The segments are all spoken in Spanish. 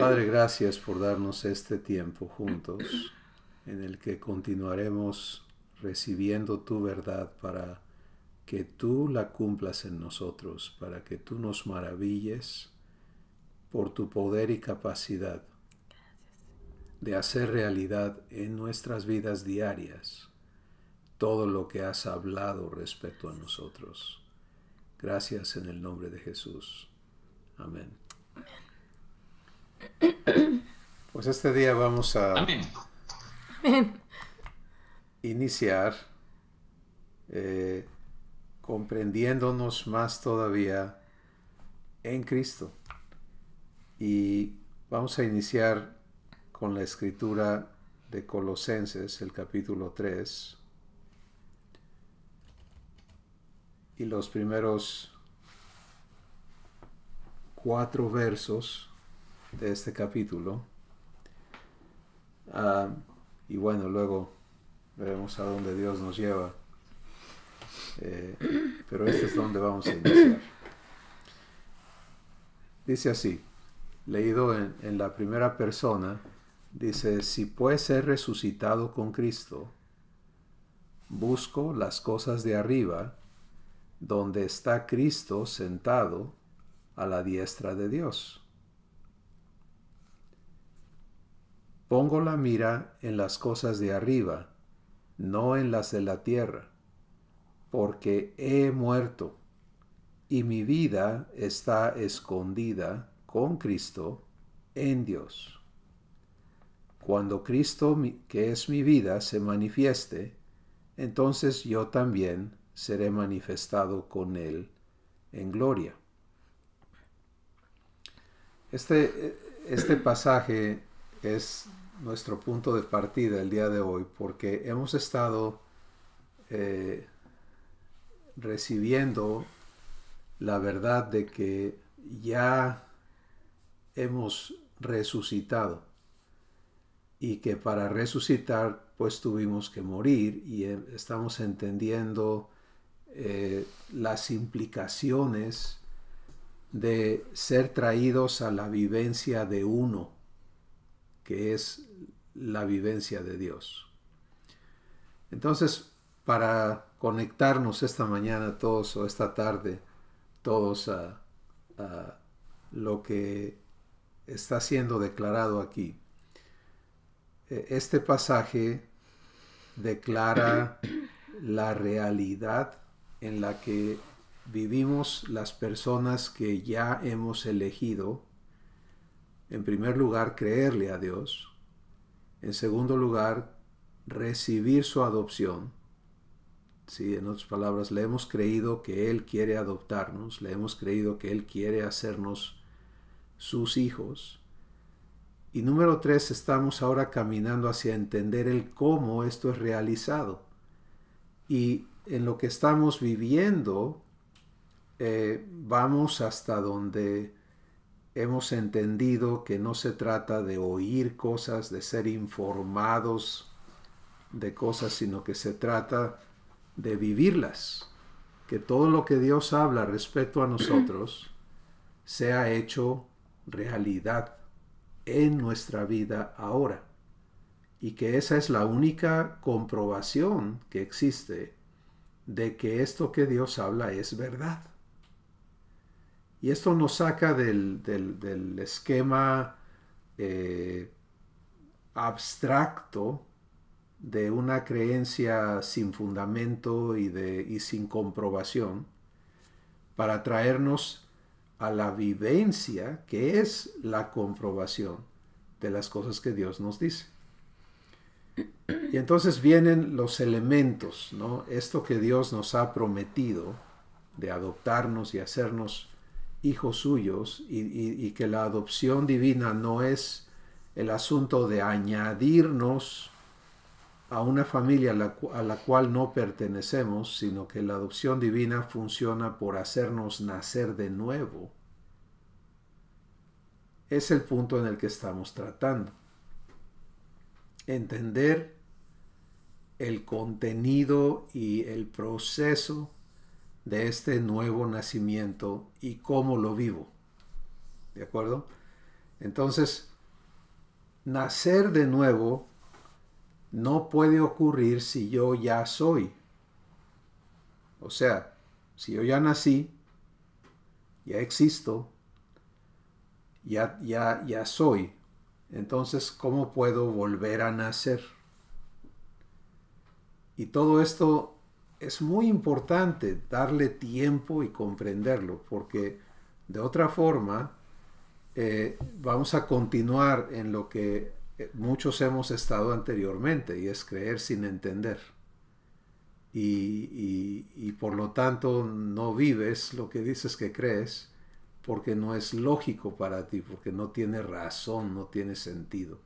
Padre, gracias por darnos este tiempo juntos en el que continuaremos recibiendo tu verdad para que tú la cumplas en nosotros, para que tú nos maravilles por tu poder y capacidad de hacer realidad en nuestras vidas diarias todo lo que has hablado respecto a nosotros. Gracias en el nombre de Jesús. Amén. Pues este día vamos a Amén. iniciar comprendiéndonos más todavía en Cristo. Y vamos a iniciar con la escritura de Colosenses, el capítulo 3, y los primeros 4 versos de este capítulo. Y bueno, luego veremos a dónde Dios nos lleva. Pero este es donde vamos a iniciar. Dice así, leído en la primera persona, dice: si pues he resucitado con Cristo, busco las cosas de arriba, donde está Cristo sentado a la diestra de Dios. Pongo la mira en las cosas de arriba, no en las de la tierra, porque he muerto, y mi vida está escondida con Cristo en Dios. Cuando Cristo, que es mi vida, se manifieste, entonces yo también seré manifestado con Él en gloria. Este pasaje es nuestro punto de partida el día de hoy, porque hemos estado recibiendo la verdad de que ya hemos resucitado y que para resucitar pues tuvimos que morir, y estamos entendiendo las implicaciones de ser traídos a la vivencia de uno, que es la vivencia de Dios. Entonces, para conectarnos esta mañana todos, o esta tarde todos, a lo que está siendo declarado aquí, este pasaje declara la realidad en la que vivimos las personas que ya hemos elegido, en primer lugar, creerle a Dios; en segundo lugar, recibir su adopción. Sí, en otras palabras, le hemos creído que Él quiere adoptarnos, le hemos creído que Él quiere hacernos sus hijos. Y número 3, estamos ahora caminando hacia entender el cómo esto es realizado. Y en lo que estamos viviendo, vamos hasta donde hemos entendido que no se trata de oír cosas, de ser informados de cosas, sino que se trata de vivirlas. Que todo lo que Dios habla respecto a nosotros sea hecho realidad en nuestra vida ahora. Y que esa es la única comprobación que existe de que esto que Dios habla es verdad. Y esto nos saca del esquema abstracto de una creencia sin fundamento y sin comprobación, para traernos a la vivencia que es la comprobación de las cosas que Dios nos dice. Y entonces vienen los elementos, ¿no? Esto que Dios nos ha prometido de adoptarnos y hacernos hijos suyos, y que la adopción divina no es el asunto de añadirnos a una familia a la cual no pertenecemos, sino que la adopción divina funciona por hacernos nacer de nuevo. Es el punto en el que estamos tratando. Entender el contenido y el proceso de este nuevo nacimiento y cómo lo vivo. ¿De acuerdo? Entonces, nacer de nuevo no puede ocurrir si yo ya soy. O sea, si yo ya nací, ya existo, ya soy, entonces, ¿cómo puedo volver a nacer? Y todo esto es muy importante, darle tiempo y comprenderlo, porque de otra forma vamos a continuar en lo que muchos hemos estado anteriormente, y es creer sin entender. Y por lo tanto no vives lo que dices que crees, porque no es lógico para ti, porque no tiene razón, no tiene sentido.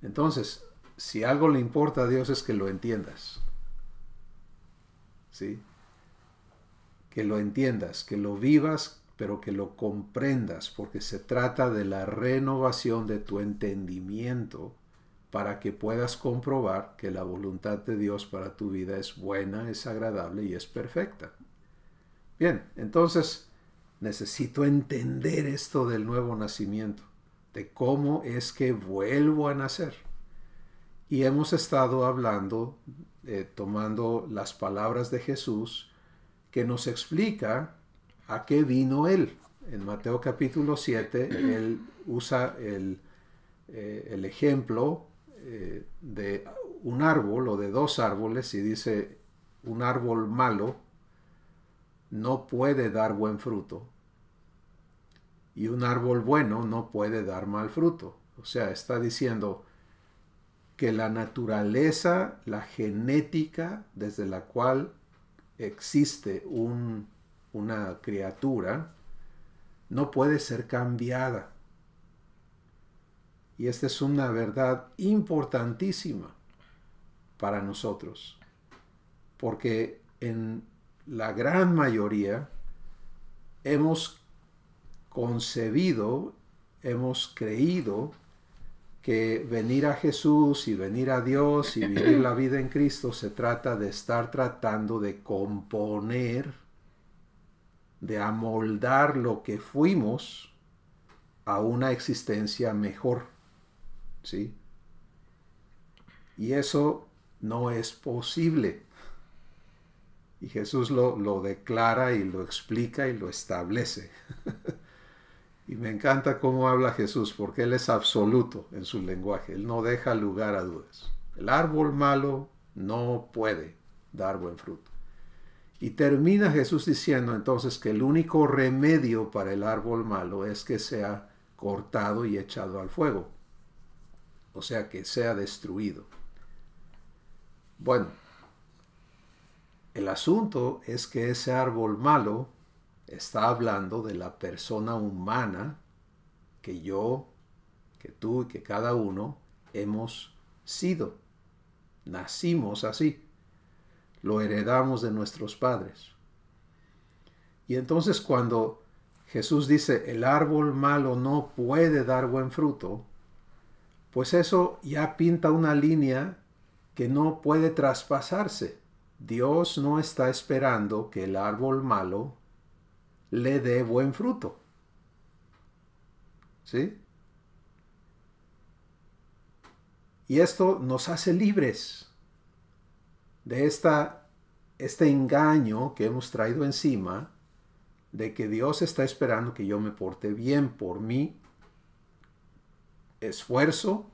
Entonces, si algo le importa a Dios es que lo entiendas. ¿Sí? Que lo entiendas, que lo vivas, pero que lo comprendas, porque se trata de la renovación de tu entendimiento para que puedas comprobar que la voluntad de Dios para tu vida es buena, es agradable y es perfecta. Bien, entonces necesito entender esto del nuevo nacimiento, de cómo es que vuelvo a nacer. Y hemos estado hablando, tomando las palabras de Jesús, que nos explica a qué vino Él. En Mateo capítulo 7, Él usa el ejemplo de un árbol o de dos árboles y dice, un árbol malo no puede dar buen fruto y un árbol bueno no puede dar mal fruto. O sea, está diciendo que la naturaleza, la genética desde la cual existe una criatura, no puede ser cambiada. Y esta es una verdad importantísima para nosotros, porque en la gran mayoría hemos concebido, hemos creído que venir a Jesús y venir a Dios y vivir la vida en Cristo se trata de estar tratando de componer, de amoldar lo que fuimos a una existencia mejor. ¿Sí? Y eso no es posible. Y Jesús lo declara y lo explica y lo establece. Y me encanta cómo habla Jesús, porque Él es absoluto en su lenguaje. Él no deja lugar a dudas. El árbol malo no puede dar buen fruto. Y termina Jesús diciendo entonces que el único remedio para el árbol malo es que sea cortado y echado al fuego. O sea, que sea destruido. Bueno, el asunto es que ese árbol malo está hablando de la persona humana que yo, que tú y que cada uno hemos sido. Nacimos así. Lo heredamos de nuestros padres. Y entonces cuando Jesús dice el árbol malo no puede dar buen fruto, pues eso ya pinta una línea que no puede traspasarse. Dios no está esperando que el árbol malo le dé buen fruto. ¿Sí? Y esto nos hace libres de este engaño que hemos traído encima de que Dios está esperando que yo me porte bien por mi esfuerzo,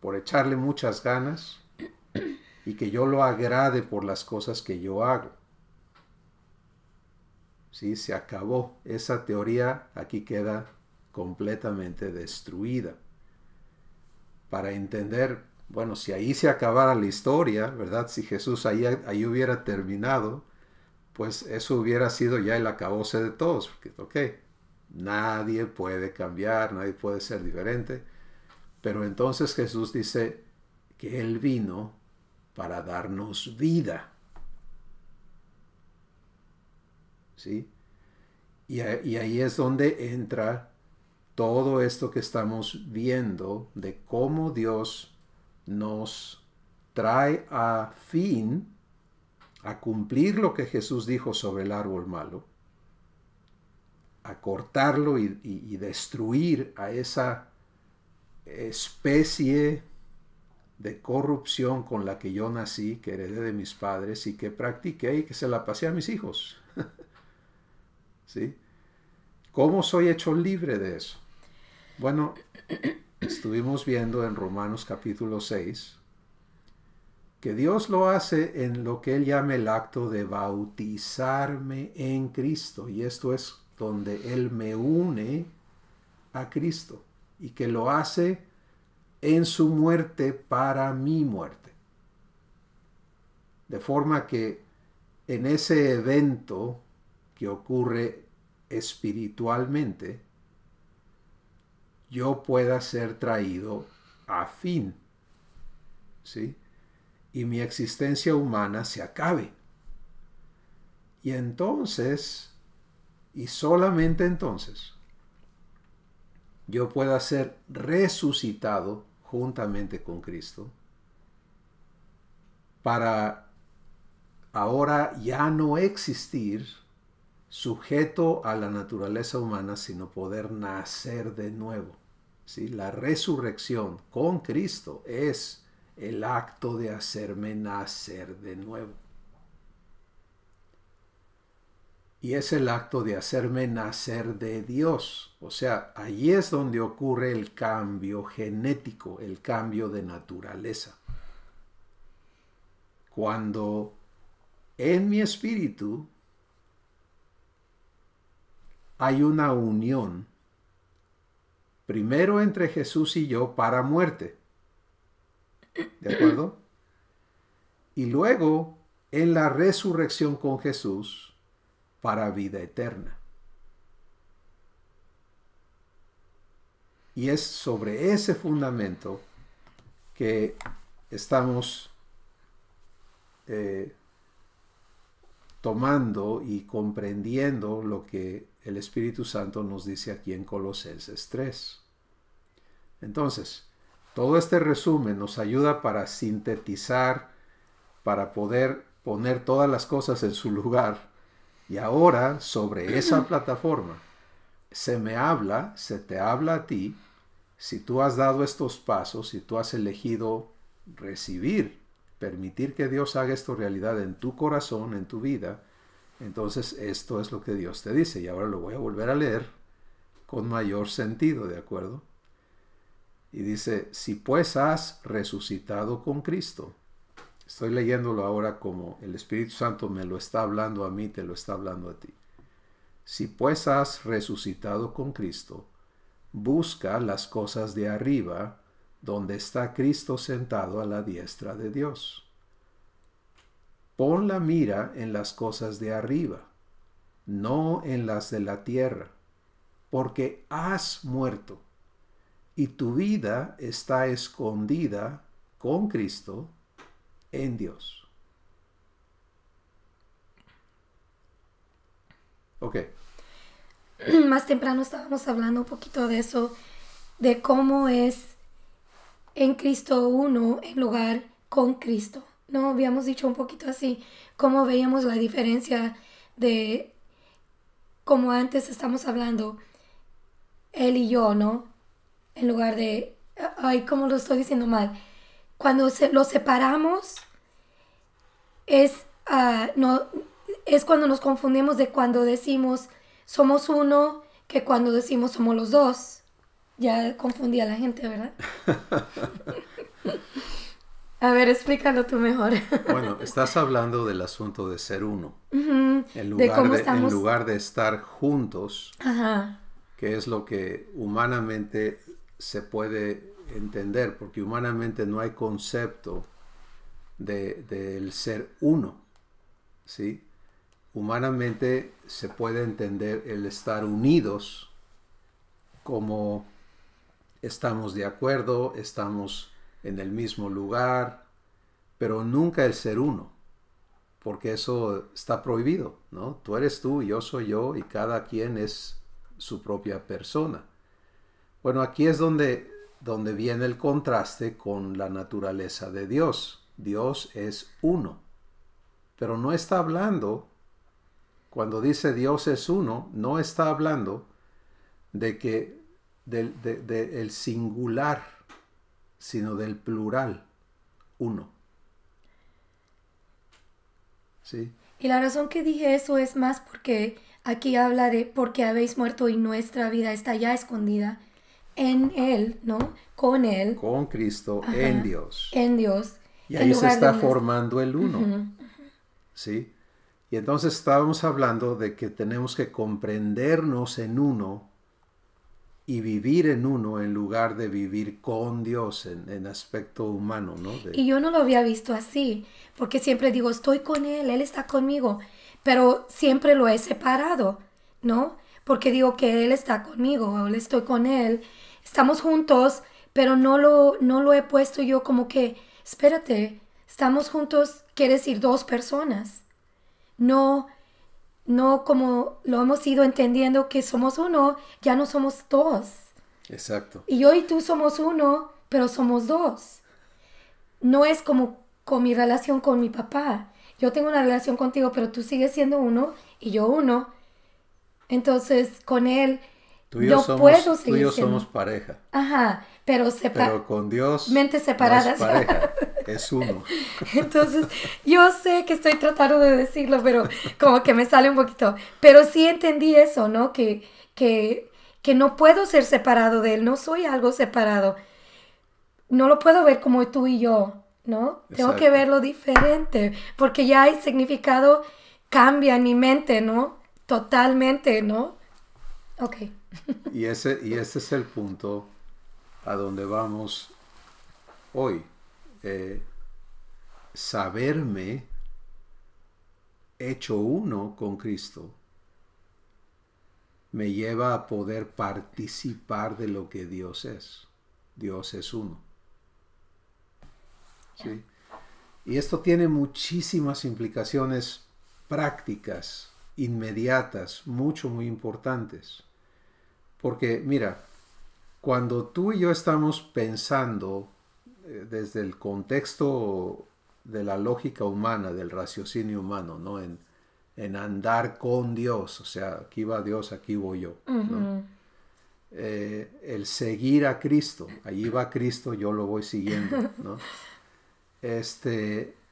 por echarle muchas ganas y que yo lo agrade por las cosas que yo hago. ¿Sí? Se acabó. Esa teoría aquí queda completamente destruida. Para entender, bueno, si ahí se acabara la historia, ¿verdad? Si Jesús ahí hubiera terminado, pues eso hubiera sido ya el acabose de todos. Porque, ok, nadie puede cambiar, nadie puede ser diferente. Pero entonces Jesús dice que Él vino para darnos vida. ¿Sí? Y ahí es donde entra todo esto que estamos viendo de cómo Dios nos trae a fin, a cumplir lo que Jesús dijo sobre el árbol malo, a cortarlo y destruir a esa especie de corrupción con la que yo nací, que heredé de mis padres y que practiqué y que se la pasé a mis hijos. ¿Sí? ¿Cómo soy hecho libre de eso? Bueno, estuvimos viendo en Romanos capítulo 6 que Dios lo hace en lo que Él llama el acto de bautizarme en Cristo. Y esto es donde Él me une a Cristo y que lo hace en su muerte para mi muerte. De forma que en ese evento que ocurre espiritualmente, yo pueda ser traído a fin, ¿sí? Y mi existencia humana se acabe. Y entonces, y solamente entonces, yo pueda ser resucitado juntamente con Cristo para ahora ya no existir sujeto a la naturaleza humana, sino poder nacer de nuevo. ¿Sí? La resurrección con Cristo es el acto de hacerme nacer de nuevo. Y es el acto de hacerme nacer de Dios. O sea, allí es donde ocurre el cambio genético, el cambio de naturaleza. Cuando en mi espíritu hay una unión, primero entre Jesús y yo para muerte. ¿De acuerdo? Y luego en la resurrección con Jesús para vida eterna. Y es sobre ese fundamento que estamos tomando y comprendiendo lo que el Espíritu Santo nos dice aquí en Colosenses 3. Entonces, todo este resumen nos ayuda para sintetizar, para poder poner todas las cosas en su lugar. Y ahora, sobre esa plataforma, se te habla a ti, si tú has dado estos pasos, si tú has elegido recibir, permitir que Dios haga esto realidad en tu corazón, en tu vida, entonces esto es lo que Dios te dice. Y ahora lo voy a volver a leer con mayor sentido, ¿de acuerdo? Y dice, si pues has resucitado con Cristo. Estoy leyéndolo ahora como el Espíritu Santo me lo está hablando a mí, te lo está hablando a ti. Si pues has resucitado con Cristo, busca las cosas de arriba, donde está Cristo sentado a la diestra de Dios. Pon la mira en las cosas de arriba, no en las de la tierra, porque has muerto, y tu vida está escondida con Cristo en Dios. Ok. Más temprano estábamos hablando un poquito de eso, de cómo es en Cristo uno en lugar con Cristo. ¿No? Habíamos dicho un poquito así, cómo veíamos la diferencia de, como antes estamos hablando, él y yo, ¿no? En lugar de, ay, ¿cómo lo estoy diciendo mal? Cuando lo separamos, no, es cuando nos confundimos de cuando decimos somos uno, que cuando decimos somos los dos. Ya confundí a la gente, ¿verdad? A ver, explícalo tú mejor. Bueno, estás hablando del asunto de ser uno. Uh-huh. En En lugar de estar juntos, ajá, que es lo que humanamente se puede entender, porque humanamente no hay concepto del ser uno, ¿sí? Humanamente se puede entender el estar unidos como estamos de acuerdo, estamos en el mismo lugar, pero nunca el ser uno, porque eso está prohibido, ¿no? Tú eres tú, yo soy yo, y cada quien es su propia persona. Bueno, aquí es donde viene el contraste con la naturaleza de Dios. Dios es uno, pero no está hablando, cuando dice Dios es uno, no está hablando de que del singular sino del plural, uno. ¿Sí? Y la razón que dije eso es más porque aquí habla de porque habéis muerto y nuestra vida está ya escondida en Él, ¿no? Con Él, Con Cristo en ajá, Dios. en Dios, Y en ahí se lugar de está una... formando el uno. ¿Sí? Y entonces estábamos hablando de que tenemos que comprendernos en uno y vivir en uno en lugar de vivir con Dios en aspecto humano, ¿no? Y yo no lo había visto así, porque siempre digo, estoy con Él, Él está conmigo, pero siempre lo he separado, ¿no? Porque digo que Él está conmigo, o estoy con Él, estamos juntos, pero no lo he puesto yo como que, espérate, estamos juntos, quiere decir dos personas, no, no como lo hemos ido entendiendo que somos uno, ya no somos dos. Exacto. Y yo y tú somos uno, pero somos dos. No es como con mi relación con mi papá. Yo tengo una relación contigo, pero tú sigues siendo uno y yo uno. Entonces, con él no puedo Tú y seguir yo siendo. somos pareja, Ajá, pero pero con Dios mentes no es separadas. pareja, es uno. Entonces, yo sé que estoy tratando de decirlo, pero como que me sale un poquito. Pero sí entendí eso, ¿no? Que no puedo ser separado de él, no soy algo separado. No lo puedo ver como tú y yo, ¿no? Tengo que Exacto. verlo diferente, porque ya el significado cambia en mi mente, ¿no? Totalmente, ¿no? Ok. Y ese es el punto a donde vamos hoy. Saberme hecho uno con Cristo me lleva a poder participar de lo que Dios es. Dios es uno. ¿Sí? Y esto tiene muchísimas implicaciones prácticas, inmediatas, muy importantes. Porque, mira, cuando tú y yo estamos pensando desde el contexto de la lógica humana, del raciocinio humano, ¿no? En andar con Dios, o sea, aquí va Dios, aquí voy yo, ¿no? El seguir a Cristo, allí va Cristo, yo lo voy siguiendo, ¿no?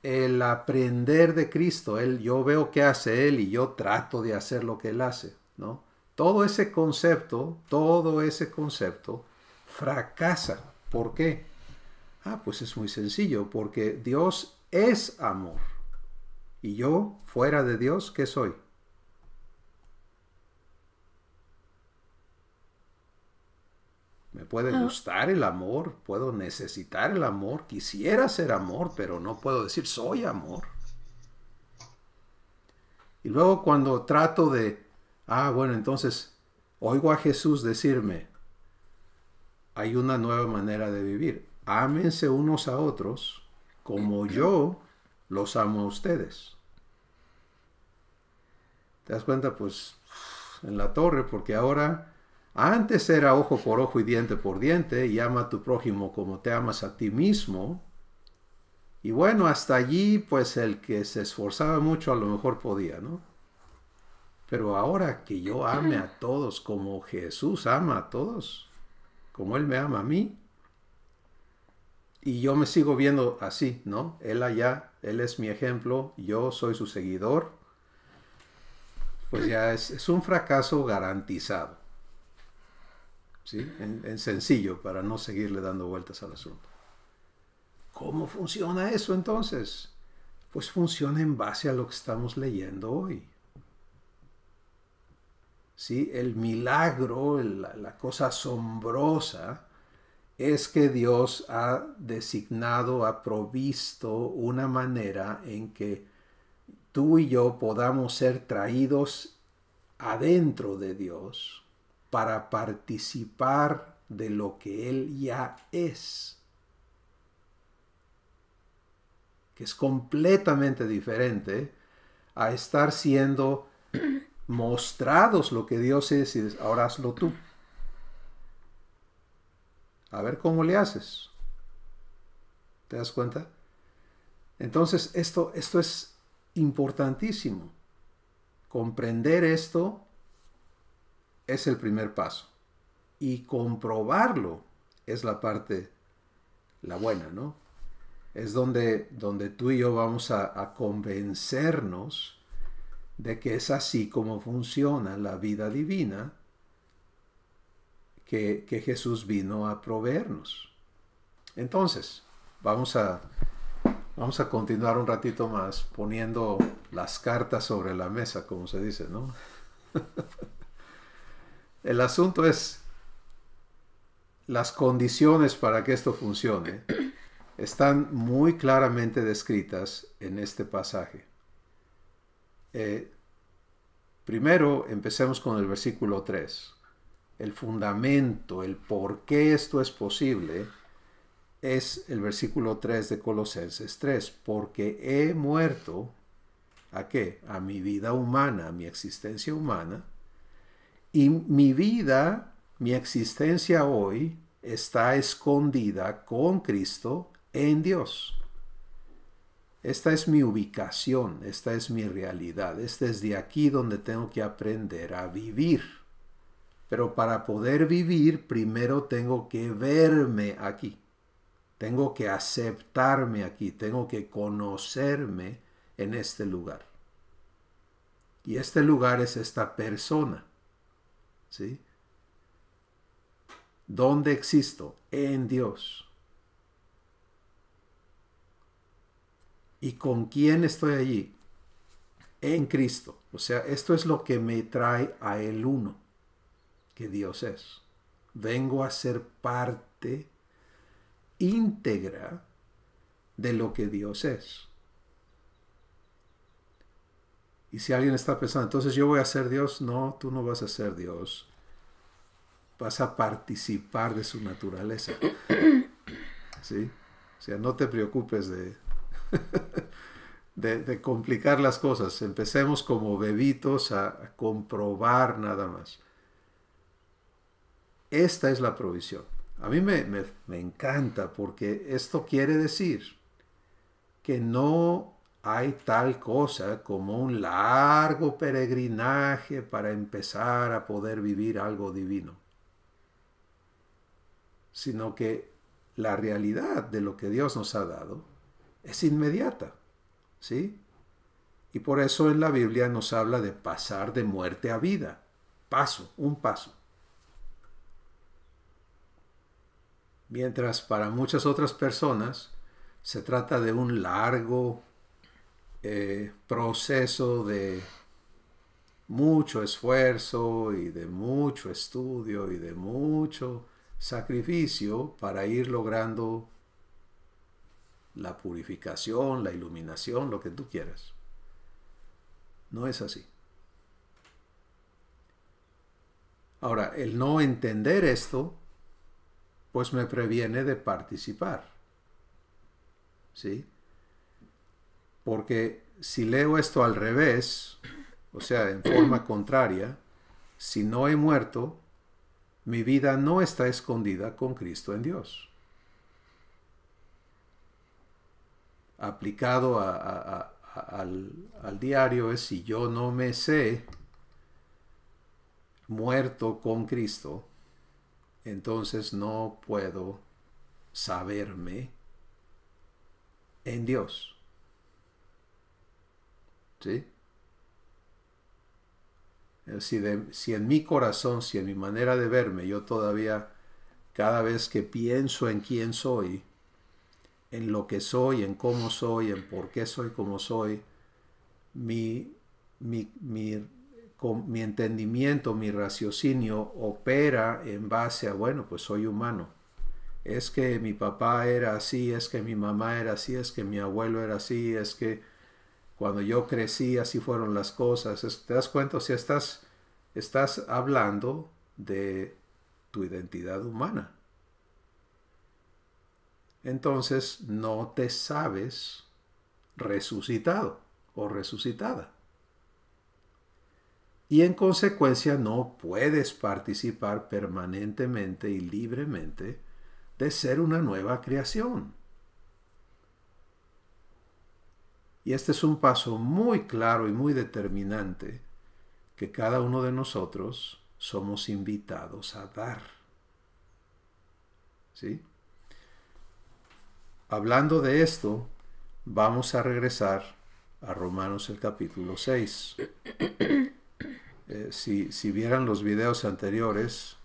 El aprender de Cristo, yo veo qué hace Él y yo trato de hacer lo que Él hace, ¿no? Todo ese concepto fracasa. ¿Por qué? Pues es muy sencillo, porque Dios es amor. Y yo, fuera de Dios, ¿qué soy? Me puede Ah, gustar el amor, puedo necesitar el amor, quisiera ser amor, pero no puedo decir soy amor. Y luego cuando trato de, bueno, entonces oigo a Jesús decirme, hay una nueva manera de vivir. Ámense unos a otros como yo los amo a ustedes. ¿Te das cuenta? Pues en la torre, porque ahora, antes era ojo por ojo y diente por diente, y ama a tu prójimo como te amas a ti mismo. Y bueno, hasta allí, pues el que se esforzaba mucho a lo mejor podía, ¿no? Pero ahora que yo ame a todos como Jesús ama a todos, como Él me ama a mí, y yo me sigo viendo así, ¿no? Él allá, Él es mi ejemplo, yo soy su seguidor, pues ya es un fracaso garantizado, ¿sí? En sencillo, para no seguirle dando vueltas al asunto. ¿Cómo funciona eso entonces? Pues funciona en base a lo que estamos leyendo hoy. ¿Sí? El milagro, la cosa asombrosa, es que Dios ha designado, ha provisto una manera en que tú y yo podamos ser traídos adentro de Dios para participar de lo que Él ya es, que es completamente diferente a estar siendo mostrados lo que Dios es y ahora hazlo tú. A ver cómo le haces. ¿Te das cuenta? Entonces, esto es importantísimo. Comprender esto es el primer paso. Y comprobarlo es la parte la buena, ¿no? Es donde tú y yo vamos a convencernos de que es así como funciona la vida divina que Jesús vino a proveernos. Entonces, vamos a continuar un ratito más poniendo las cartas sobre la mesa, como se dice, ¿no? El asunto es las condiciones para que esto funcione están muy claramente descritas en este pasaje. Primero, empecemos con el versículo 3. El fundamento, el por qué esto es posible, es el versículo 3 de Colosenses 3. Porque he muerto, ¿a qué? A mi vida humana, a mi existencia humana. Y mi vida, mi existencia hoy, está escondida con Cristo en Dios. Esta es mi ubicación, esta es mi realidad, es desde aquí donde tengo que aprender a vivir. Pero para poder vivir, primero tengo que verme aquí, tengo que aceptarme aquí, tengo que conocerme en este lugar. Y este lugar es esta persona, ¿sí? ¿Dónde existo? En Dios. ¿Y con quién estoy allí? En Cristo. O sea, esto es lo que me trae a el uno que Dios es. Vengo a ser parte íntegra de lo que Dios es. Y si alguien está pensando, entonces yo voy a ser Dios, no, tú no vas a ser Dios. Vas a participar de su naturaleza. ¿Sí? O sea, no te preocupes de complicar las cosas. Empecemos como bebitos a comprobar nada más. Esta es la provisión. A mí me encanta porque esto quiere decir que no hay tal cosa como un largo peregrinaje para empezar a poder vivir algo divino, sino que la realidad de lo que Dios nos ha dado es inmediata, ¿sí? Y por eso en la Biblia nos habla de pasar de muerte a vida, paso, un paso. Mientras para muchas otras personas se trata de un largo proceso de mucho esfuerzo y de mucho estudio y de mucho sacrificio para ir logrando la purificación, la iluminación, lo que tú quieras. No es así. Ahora, el no entender esto, pues me previene de participar. ¿Sí? Porque si leo esto al revés, o sea, en forma contraria, si no he muerto, mi vida no está escondida con Cristo en Dios. Aplicado al diario es si yo no me sé muerto con Cristo, entonces no puedo saberme en Dios. ¿Sí? Si en mi corazón, si en mi manera de verme, yo todavía, cada vez que pienso en quién soy, en lo que soy, en cómo soy, en por qué soy como soy, mi entendimiento, mi raciocinio opera en base a, bueno, pues soy humano. Es que mi papá era así, es que mi mamá era así, es que mi abuelo era así, es que cuando yo crecí así fueron las cosas. ¿Te das cuenta? O sea, estás hablando de tu identidad humana. Entonces no te sabes resucitado o resucitada. Y en consecuencia no puedes participar permanentemente y libremente de ser una nueva creación. Y este es un paso muy claro y muy determinante que cada uno de nosotros somos invitados a dar. ¿Sí? hablando de esto, vamos a regresar a Romanos el capítulo 6. Si vieran los videos anteriores,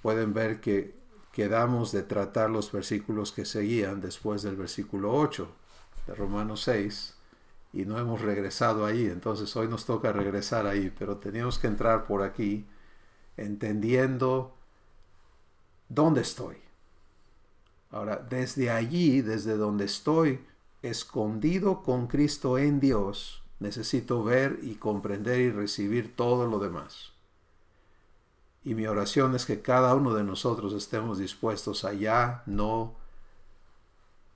pueden ver que quedamos de tratar los versículos que seguían después del versículo 8 de Romanos 6 y no hemos regresado ahí. Entonces hoy nos toca regresar ahí, pero teníamos que entrar por aquí entendiendo dónde estoy. Ahora, desde allí, desde donde estoy escondido con Cristo en Dios, necesito ver y comprender y recibir todo lo demás. Y mi oración es que cada uno de nosotros estemos dispuestos a ya no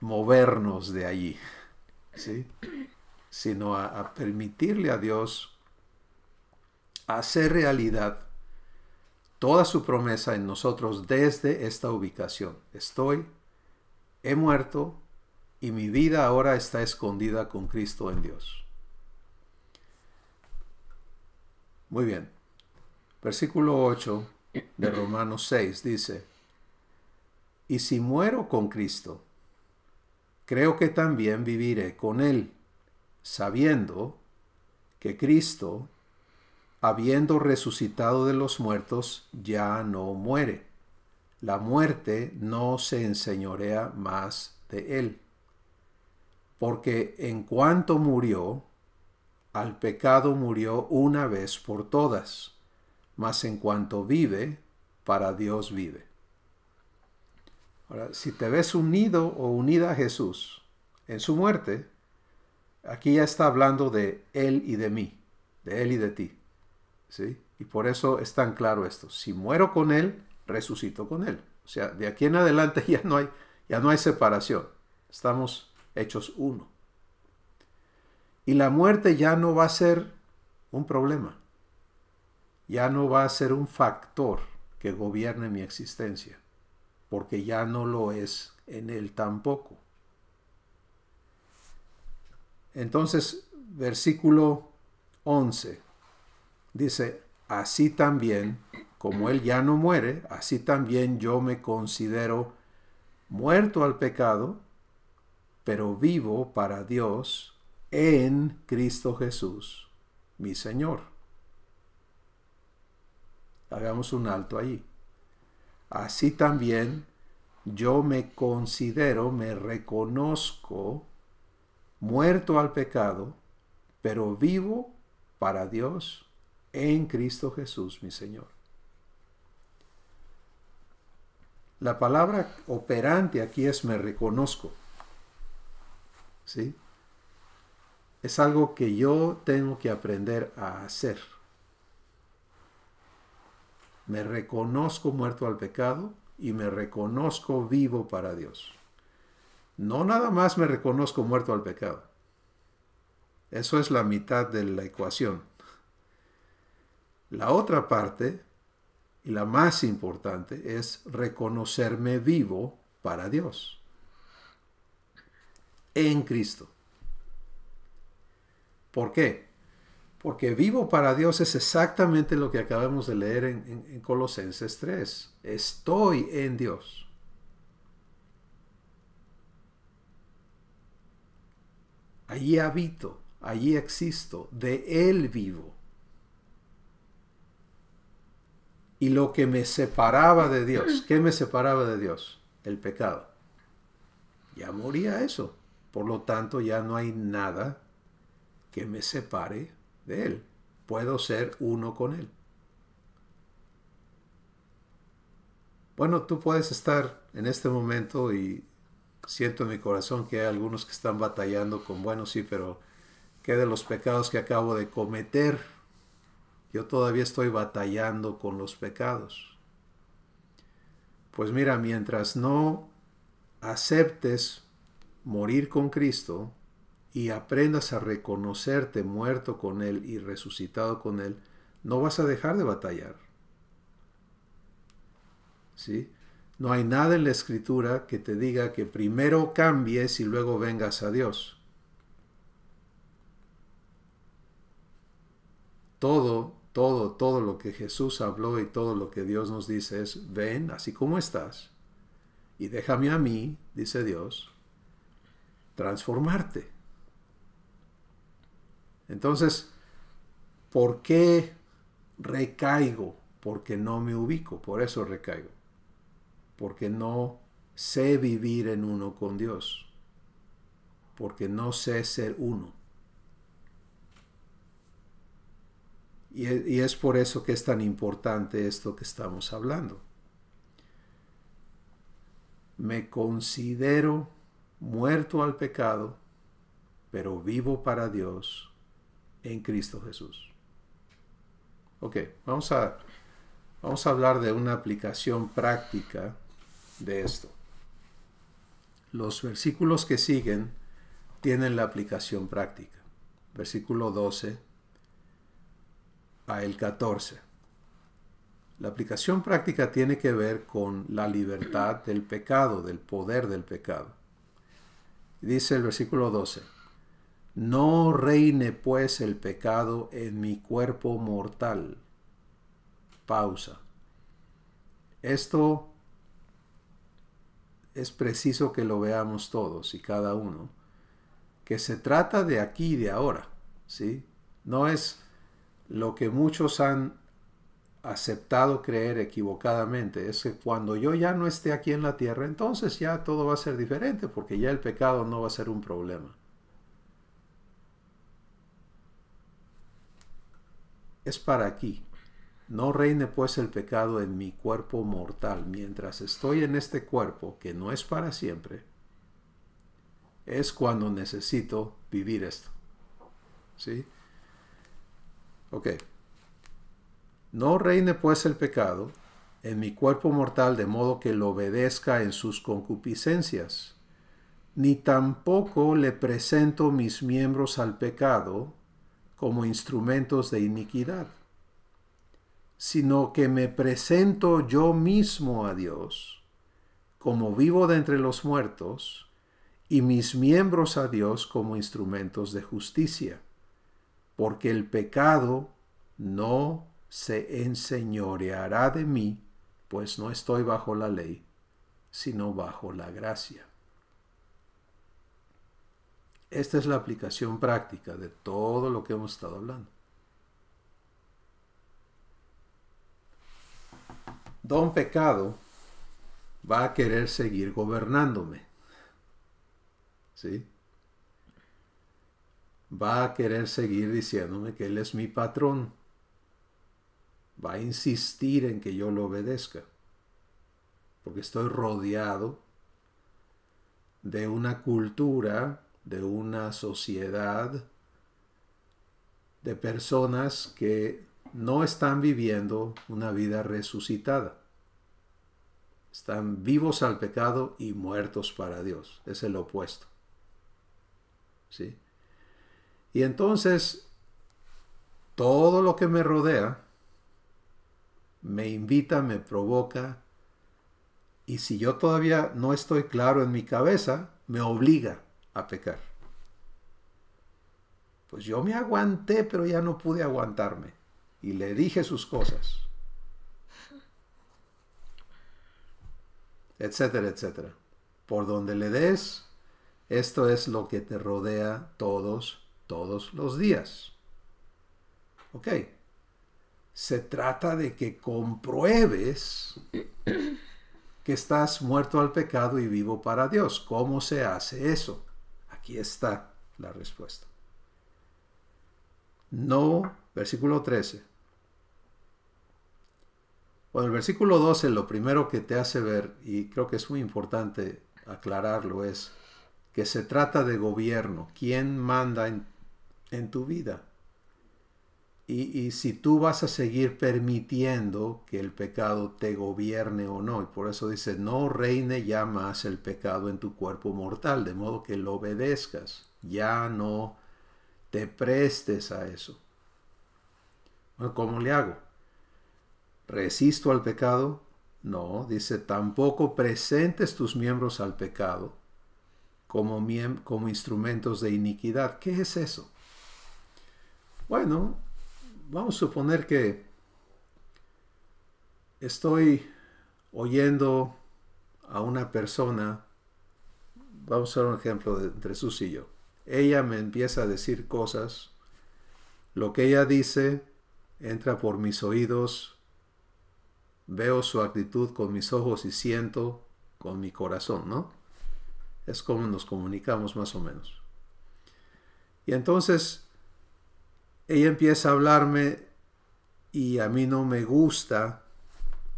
movernos de allí, ¿sí? Sino a permitirle a Dios hacer realidad toda su promesa en nosotros desde esta ubicación. He muerto y mi vida ahora está escondida con Cristo en Dios. Muy bien. Versículo 8 de Romanos 6 dice: y si muero con Cristo, creo que también viviré con Él, sabiendo que Cristo, habiendo resucitado de los muertos, ya no muere. La muerte no se enseñorea más de Él. Porque en cuanto murió, al pecado murió una vez por todas, mas en cuanto vive, para Dios vive. Ahora, si te ves unido o unida a Jesús en su muerte, aquí ya está hablando de Él y de mí, de Él y de ti, ¿sí? Y por eso es tan claro esto. Si muero con Él, resucito con Él. O sea, de aquí en adelante ya no hay separación. Estamos hechos uno. Y la muerte ya no va a ser un problema. Ya no va a ser un factor que gobierne mi existencia, porque ya no lo es en Él tampoco. Entonces, versículo 11 dice: así también, como Él ya no muere, así también yo me considero muerto al pecado, pero vivo para Dios en Cristo Jesús, mi Señor. Hagamos un alto allí. Así también yo me considero, me reconozco muerto al pecado, pero vivo para Dios en Cristo Jesús, mi Señor. La palabra operante aquí es me reconozco. ¿Sí? Es algo que yo tengo que aprender a hacer. Me reconozco muerto al pecado y me reconozco vivo para Dios. No nada más me reconozco muerto al pecado. Eso es la mitad de la ecuación. La otra parte, y la más importante, es reconocerme vivo para Dios. En Cristo. ¿Por qué? Porque vivo para Dios es exactamente lo que acabamos de leer en Colosenses 3. Estoy en Dios. Allí habito, allí existo, de Él vivo. Y lo que me separaba de Dios, ¿qué me separaba de Dios? El pecado. Ya moría eso. Por lo tanto, ya no hay nada que me separe de Él. Puedo ser uno con Él. Bueno, tú puedes estar en este momento y siento en mi corazón que hay algunos que están batallando con, bueno, sí, pero ¿qué de los pecados que acabo de cometer? Yo todavía estoy batallando con los pecados. Pues mira, mientras no aceptes morir con Cristo y aprendas a reconocerte muerto con Él y resucitado con Él, no vas a dejar de batallar. ¿Sí? No hay nada en la Escritura que te diga que primero cambies y luego vengas a Dios. Todo lo que Jesús habló y todo lo que Dios nos dice es: ven así como estás y déjame a mí, dice Dios, transformarte. Entonces, ¿por qué recaigo? Porque no me ubico, por eso recaigo. Porque no sé vivir en uno con Dios. Porque no sé ser uno. Y es por eso que es tan importante esto que estamos hablando. Me considero muerto al pecado, pero vivo para Dios en Cristo Jesús. Ok, vamos a hablar de una aplicación práctica de esto. Los versículos que siguen tienen la aplicación práctica. Versículo 12 a el 14. La aplicación práctica tiene que ver con la libertad del pecado, del poder del pecado. Dice el versículo 12, no reine pues el pecado en mi cuerpo mortal. Pausa. Esto es preciso que lo veamos todos y cada uno, que se trata de aquí y de ahora, ¿sí? No es lo que muchos han aceptado creer equivocadamente, es que cuando yo ya no esté aquí en la tierra, entonces ya todo va a ser diferente, porque ya el pecado no va a ser un problema. Es para aquí. No reine pues el pecado en mi cuerpo mortal. Mientras estoy en este cuerpo, que no es para siempre, es cuando necesito vivir esto. ¿Sí? Ok. No reine pues el pecado en mi cuerpo mortal de modo que lo obedezca en sus concupiscencias, ni tampoco le presento mis miembros al pecado como instrumentos de iniquidad, sino que me presento yo mismo a Dios como vivo de entre los muertos y mis miembros a Dios como instrumentos de justicia, porque el pecado no se enseñoreará de mí, pues no estoy bajo la ley, sino bajo la gracia. Esta es la aplicación práctica de todo lo que hemos estado hablando. Don Pecado va a querer seguir gobernándome. ¿Sí? Va a querer seguir diciéndome que él es mi patrón. Va a insistir en que yo lo obedezca. Porque estoy rodeado de una cultura, de una sociedad, de personas que no están viviendo una vida resucitada. Están vivos al pecado y muertos para Dios. Es el opuesto. ¿Sí? Y entonces, todo lo que me rodea me invita, me provoca, y si yo todavía no estoy claro en mi cabeza, me obliga a pecar. Pues yo me aguanté, pero ya no pude aguantarme. Y le dije sus cosas. Etcétera, etcétera. Por donde le des, esto es lo que te rodea todos los días. Ok. Se trata de que compruebes que estás muerto al pecado y vivo para Dios. ¿Cómo se hace eso? Aquí está la respuesta. No, versículo 13. Bueno, el versículo 12 lo primero que te hace ver, y creo que es muy importante aclararlo, es que se trata de gobierno. ¿Quién manda en tu vida? Y si tú vas a seguir permitiendo que el pecado te gobierne o no. Y por eso dice, no reine ya más el pecado en tu cuerpo mortal, de modo que lo obedezcas. Ya no te prestes a eso. Bueno, ¿cómo le hago? ¿Resisto al pecado? No, dice, tampoco presentes tus miembros al pecado como instrumentos de iniquidad. ¿Qué es eso? Bueno, vamos a suponer que estoy oyendo a una persona vamos a hacer un ejemplo entre Susi y yo. Ella me empieza a decir cosas, lo que ella dice entra por mis oídos, veo su actitud con mis ojos y siento con mi corazón, ¿no? Es como nos comunicamos más o menos. Y entonces ella empieza a hablarme y a mí no me gusta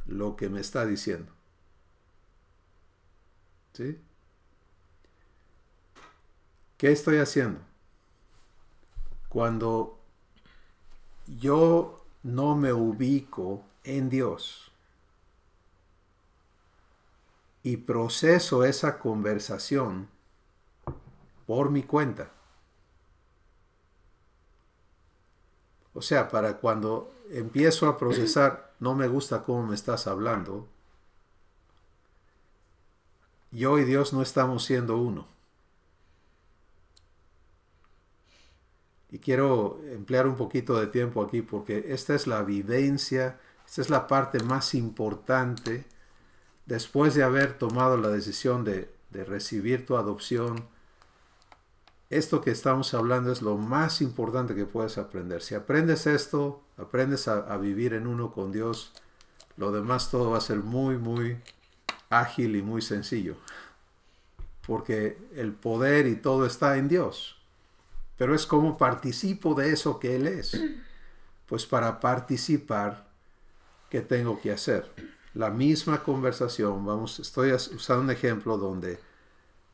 lo que me está diciendo. ¿Sí? ¿Qué estoy haciendo? Cuando yo no me ubico en Dios y proceso esa conversación por mi cuenta. O sea, para cuando empiezo a procesar, no me gusta cómo me estás hablando, yo y Dios no estamos siendo uno. Y quiero emplear un poquito de tiempo aquí porque esta es la vivencia, esta es la parte más importante después de haber tomado la decisión de recibir tu adopción. Esto que estamos hablando es lo más importante que puedes aprender. Si aprendes esto, aprendes a vivir en uno con Dios, lo demás todo va a ser muy, muy ágil y muy sencillo. Porque el poder y todo está en Dios. Pero es como participo de eso que Él es. Pues para participar, ¿qué tengo que hacer? La misma conversación, estoy usando un ejemplo donde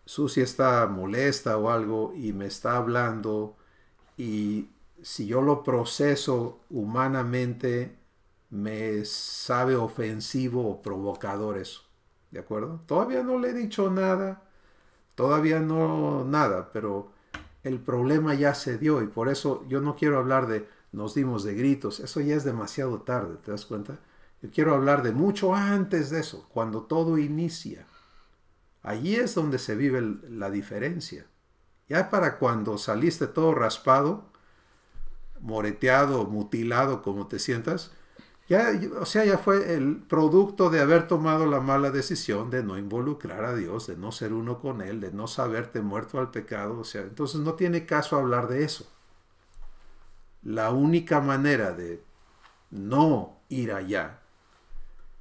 Susi está molesta o algo y me está hablando y si yo lo proceso humanamente, me sabe ofensivo o provocador eso. ¿De acuerdo? Todavía no le he dicho nada, todavía no nada, pero el problema ya se dio y por eso yo no quiero hablar de nos dimos de gritos, eso ya es demasiado tarde, ¿te das cuenta? Yo quiero hablar de mucho antes de eso, cuando todo inicia. Allí es donde se vive la diferencia. Ya para cuando saliste todo raspado, moreteado, mutilado, como te sientas, o sea, ya fue el producto de haber tomado la mala decisión de no involucrar a Dios, de no ser uno con Él, de no saberte muerto al pecado. O sea, entonces no tiene caso hablar de eso. La única manera de no ir allá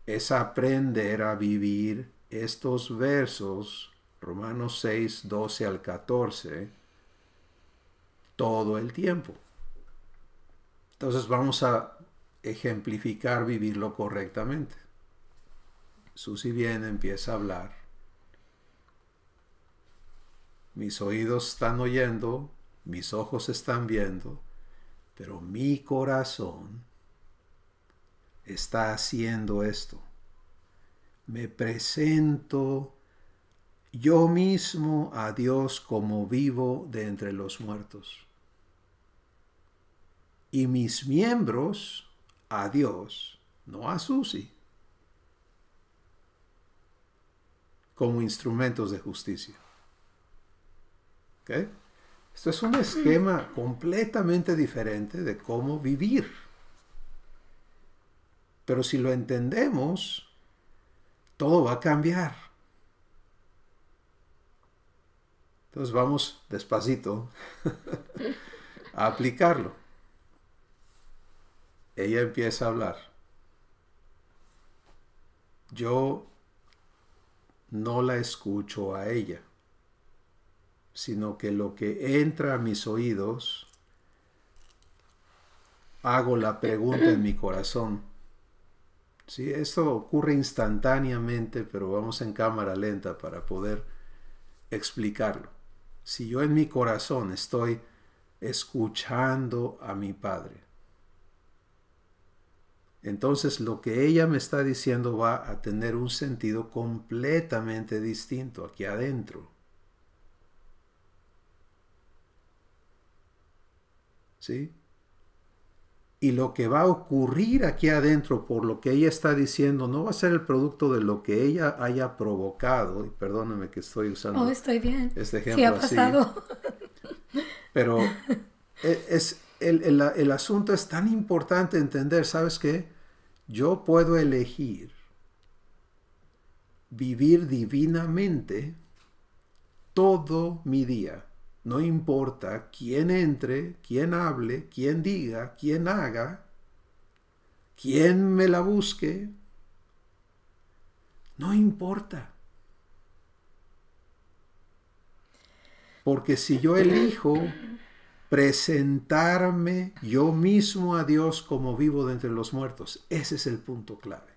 es aprender a vivir estos versos, Romanos 6, 12 al 14, todo el tiempo. Entonces vamos a ejemplificar vivirlo correctamente. Susi viene, empieza a hablar. Mis oídos están oyendo, mis ojos están viendo, pero mi corazón está haciendo esto. Me presento yo mismo a Dios como vivo de entre los muertos. Y mis miembros a Dios, no a Susi, como instrumentos de justicia. ¿Ok? Esto es un esquema completamente diferente de cómo vivir. Pero si lo entendemos, todo va a cambiar. Entonces vamos despacito a aplicarlo. Ella empieza a hablar. Yo no la escucho a ella, sino que lo que entra a mis oídos, hago la pregunta en mi corazón. ¿Sí? Esto ocurre instantáneamente, pero vamos en cámara lenta para poder explicarlo. Si yo en mi corazón estoy escuchando a mi Padre, entonces lo que ella me está diciendo va a tener un sentido completamente distinto aquí adentro. ¿Sí? Y lo que va a ocurrir aquí adentro por lo que ella está diciendo no va a ser el producto de lo que ella haya provocado. Y perdóname que estoy usando estoy bien. Este ejemplo sí ha pasado. así. Pero el asunto es tan importante entender, ¿sabes qué? Yo puedo elegir vivir divinamente todo mi día. No importa quién entre, quién hable, quién diga, quién haga, quién me la busque. No importa. Porque si yo elijo presentarme yo mismo a Dios como vivo de entre los muertos, ese es el punto clave.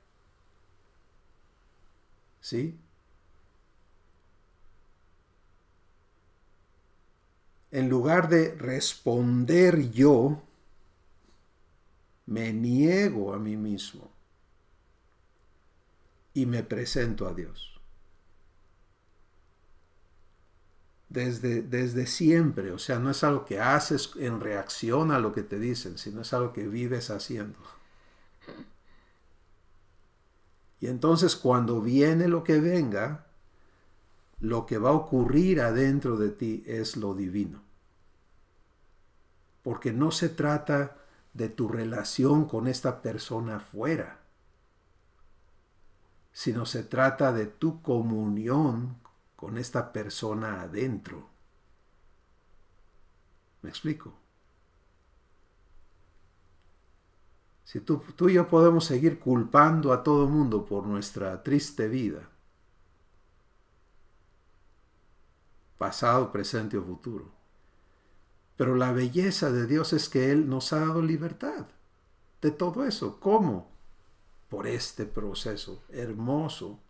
¿Sí? En lugar de responder yo, me niego a mí mismo y me presento a Dios. Desde siempre, o sea, no es algo que haces en reacción a lo que te dicen, sino es algo que vives haciendo. Y entonces cuando viene lo que venga, lo que va a ocurrir adentro de ti es lo divino. Porque no se trata de tu relación con esta persona afuera, sino se trata de tu comunión con esta persona adentro. ¿Me explico? Si tú y yo podemos seguir culpando a todo mundo por nuestra triste vida, pasado, presente o futuro, pero la belleza de Dios es que Él nos ha dado libertad de todo eso. ¿Cómo? Por este proceso hermoso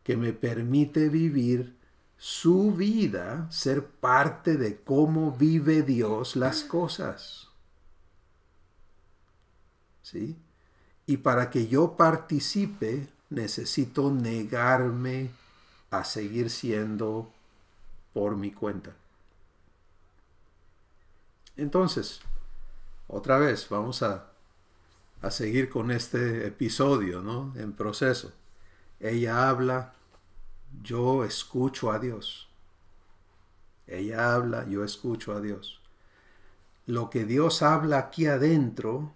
que me permite vivir su vida, ser parte de cómo vive Dios las cosas. ¿Sí? Y para que yo participe, necesito negarme a seguir siendo por mi cuenta. Entonces, otra vez, vamos a seguir con este episodio, ¿no? En proceso. Ella habla, yo escucho a Dios. Ella habla, yo escucho a Dios. Lo que Dios habla aquí adentro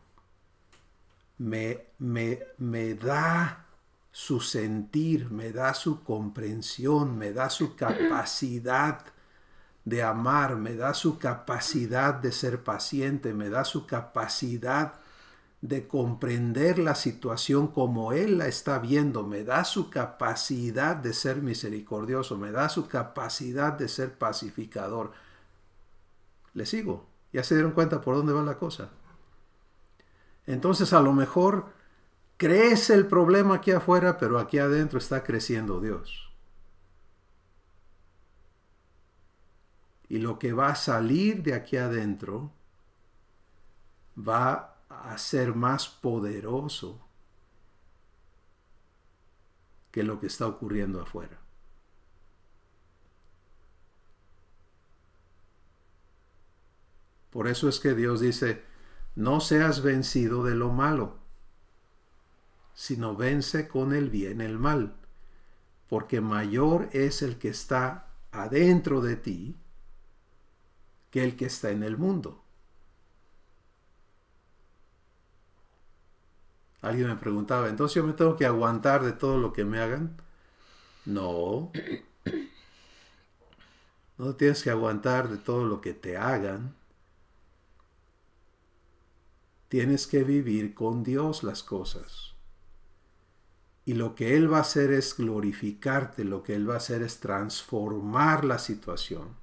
me da su sentir, me da su comprensión, me da su capacidad de amar, me da su capacidad de ser paciente, me da su capacidad de comprender la situación como Él la está viendo, me da su capacidad de ser misericordioso, me da su capacidad de ser pacificador. ¿Le sigo? ¿Ya se dieron cuenta por dónde va la cosa? Entonces a lo mejor crece el problema aquí afuera, pero aquí adentro está creciendo Dios. Y lo que va a salir de aquí adentro va a ser más poderoso que lo que está ocurriendo afuera. Por eso es que Dios dice, no seas vencido de lo malo, sino vence con el bien el mal, porque mayor es el que está adentro de ti que el que está en el mundo. Alguien me preguntaba, ¿entonces yo me tengo que aguantar de todo lo que me hagan? No. No tienes que aguantar de todo lo que te hagan. Tienes que vivir con Dios las cosas. Y lo que Él va a hacer es glorificarte, lo que Él va a hacer es transformar la situación.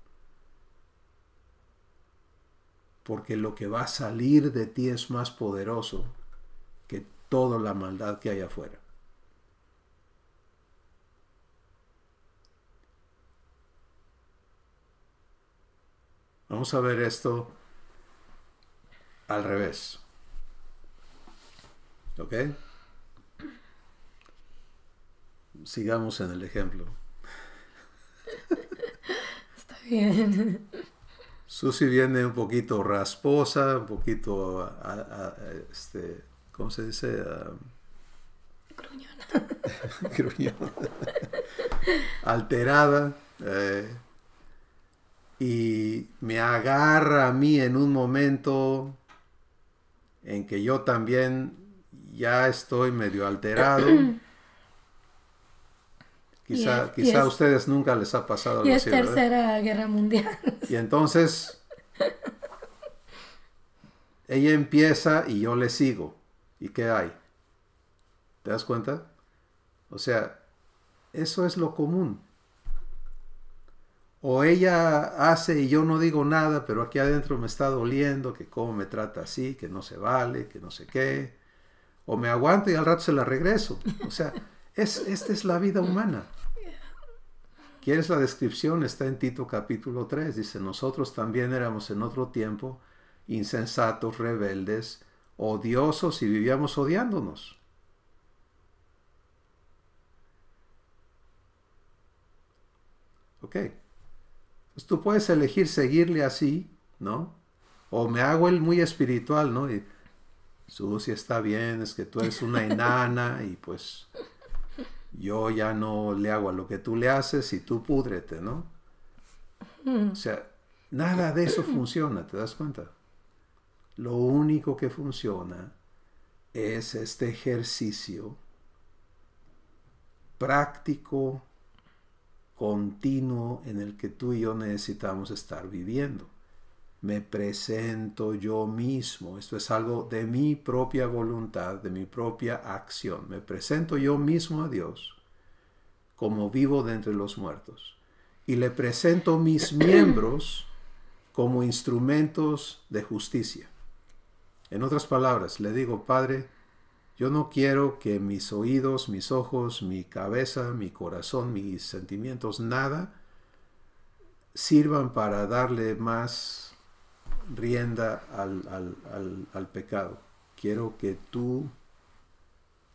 Porque lo que va a salir de ti es más poderoso que toda la maldad que hay afuera. Vamos a ver esto al revés. ¿Ok? Sigamos en el ejemplo. Está bien. Susi viene un poquito rasposa, un poquito, ¿cómo se dice? Gruñona. Gruñona. Alterada. Y me agarra a mí en un momento en que yo también ya estoy medio alterado. Quizá a ustedes nunca les ha pasado algo y es así, ¿verdad? Tercera Guerra Mundial. Y entonces ella empieza y yo le sigo. ¿Y qué hay? ¿Te das cuenta? O sea, eso es lo común. O ella hace y yo no digo nada, pero aquí adentro me está doliendo, que cómo me trata así, que no se vale, que no sé qué. O me aguanto y al rato se la regreso. O sea, esta es la vida humana. ¿Quieres la descripción? Está en Tito capítulo 3. Dice, nosotros también éramos en otro tiempo insensatos, rebeldes, odiosos y vivíamos odiándonos. Ok. Pues tú puedes elegir seguirle así, ¿no? O me hago el muy espiritual, ¿no? Y Susi, está bien, es que tú eres una enana y pues yo ya no le hago a lo que tú le haces y tú púdrete, ¿no? O sea, nada de eso funciona, ¿te das cuenta? Lo único que funciona es este ejercicio práctico, continuo, en el que tú y yo necesitamos estar viviendo. Me presento yo mismo. Esto es algo de mi propia voluntad, de mi propia acción. Me presento yo mismo a Dios como vivo de entre los muertos. Y le presento mis miembros como instrumentos de justicia. En otras palabras, le digo, Padre, yo no quiero que mis oídos, mis ojos, mi cabeza, mi corazón, mis sentimientos, nada, sirvan para darle más rienda al pecado. Quiero que tú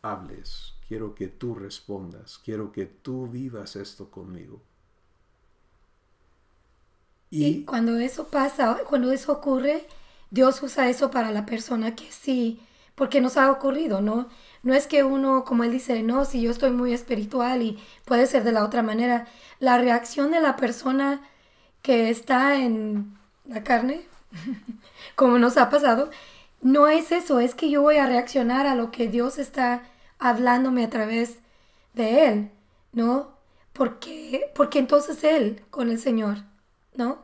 hables, quiero que tú respondas, quiero que tú vivas esto conmigo. Y cuando eso pasa, cuando eso ocurre, Dios usa eso para la persona que sí, porque nos ha ocurrido, ¿no? No es que uno, como él dice, no, si yo estoy muy espiritual y puede ser de la otra manera. La reacción de la persona que está en la carne, como nos ha pasado, no es eso, es que yo voy a reaccionar a lo que Dios está hablándome a través de él, ¿no? Porque entonces él con el Señor, ¿no?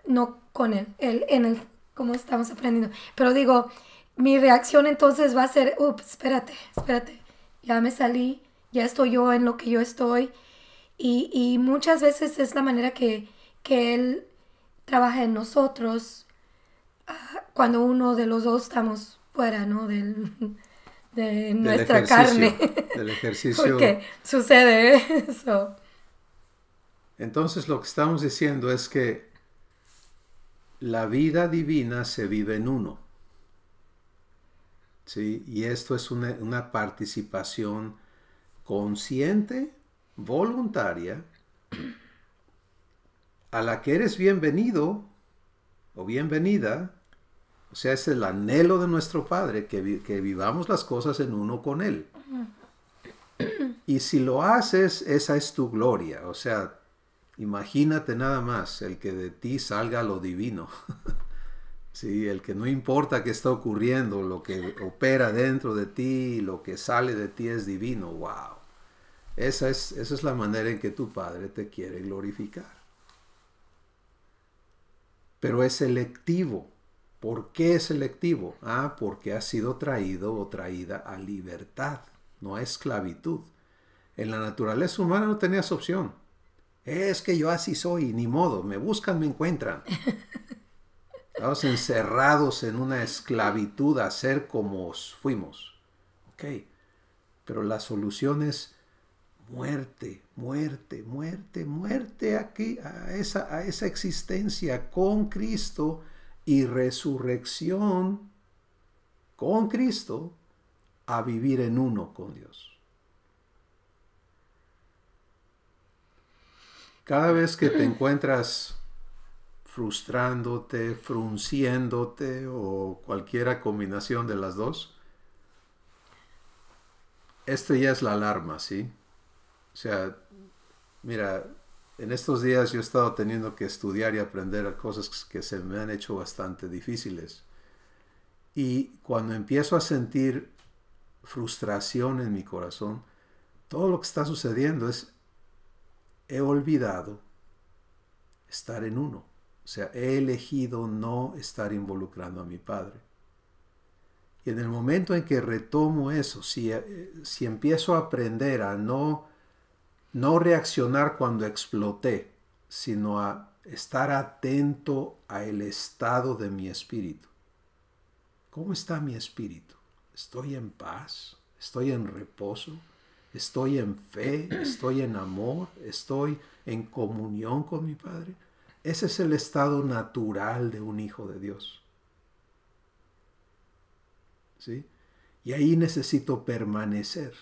No con él en el, como estamos aprendiendo. Pero digo, mi reacción entonces va a ser, ups, espérate, ya me salí, ya estoy yo en lo que yo estoy. Y muchas veces es la manera que él trabaja en nosotros cuando uno de los dos estamos fuera, ¿no? De nuestra carne. Del ejercicio. Porque sucede eso. Entonces lo que estamos diciendo es que la vida divina se vive en uno. ¿Sí? Y esto es una participación consciente, voluntaria, a la que eres bienvenido o bienvenida. O sea, es el anhelo de nuestro Padre, que vivamos las cosas en uno con Él. Y si lo haces, esa es tu gloria. O sea, imagínate nada más el que de ti salga lo divino. Sí, el que no importa qué está ocurriendo, lo que opera dentro de ti, lo que sale de ti es divino. ¡Wow! Esa es la manera en que tu Padre te quiere glorificar. Pero es selectivo. ¿Por qué es selectivo? Porque ha sido traído o traída a libertad, no a esclavitud. En la naturaleza humana no tenías opción. Es que yo así soy, ni modo, me buscan, me encuentran. Estamos encerrados en una esclavitud a ser como fuimos. Ok, pero la solución es muerte, muerte, muerte, muerte aquí, a esa existencia con Cristo y resurrección con Cristo a vivir en uno con Dios. Cada vez que te encuentras frustrándote, frunciéndote o cualquier combinación de las dos, esto ya es la alarma, ¿sí? O sea, mira, en estos días yo he estado teniendo que estudiar y aprender cosas que se me han hecho bastante difíciles. Y cuando empiezo a sentir frustración en mi corazón, todo lo que está sucediendo es he olvidado estar en uno. O sea, he elegido no estar involucrando a mi Padre. Y en el momento en que retomo eso, si empiezo a aprender a no reaccionar cuando exploté, sino a estar atento al estado de mi espíritu. ¿Cómo está mi espíritu? ¿Estoy en paz? ¿Estoy en reposo? ¿Estoy en fe? ¿Estoy en amor? ¿Estoy en comunión con mi Padre? Ese es el estado natural de un hijo de Dios. ¿Sí? Y ahí necesito permanecer.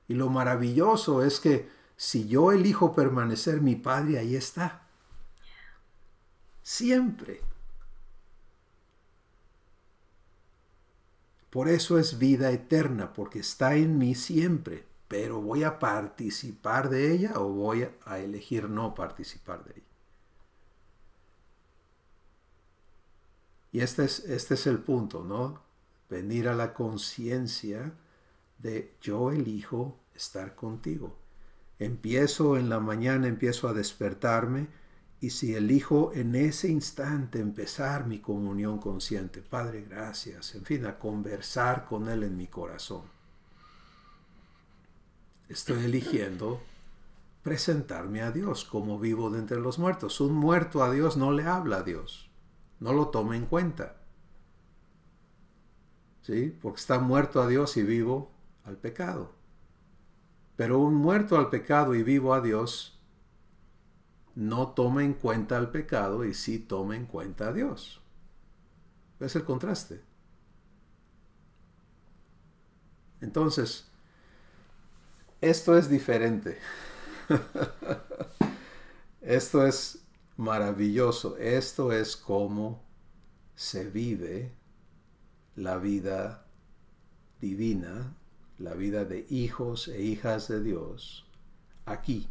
Y lo maravilloso es que si yo elijo permanecer, mi Padre ahí está. Siempre. Por eso es vida eterna, porque está en mí siempre. Pero ¿voy a participar de ella o voy a elegir no participar de ella? Y este es el punto, ¿no? Venir a la conciencia de yo elijo estar contigo. Empiezo en la mañana, empiezo a despertarme y si elijo en ese instante empezar mi comunión consciente, Padre, gracias, en fin, a conversar con Él en mi corazón. Estoy eligiendo presentarme a Dios como vivo de entre los muertos. Un muerto a Dios no le habla a Dios, no lo toma en cuenta. ¿Sí? Porque está muerto a Dios y vivo al pecado. Pero un muerto al pecado y vivo a Dios no toma en cuenta al pecado y sí toma en cuenta a Dios. ¿Ves el contraste? Entonces, esto es diferente. Esto es maravilloso. Esto es cómo se vive la vida divina, la vida de hijos e hijas de Dios, aquí,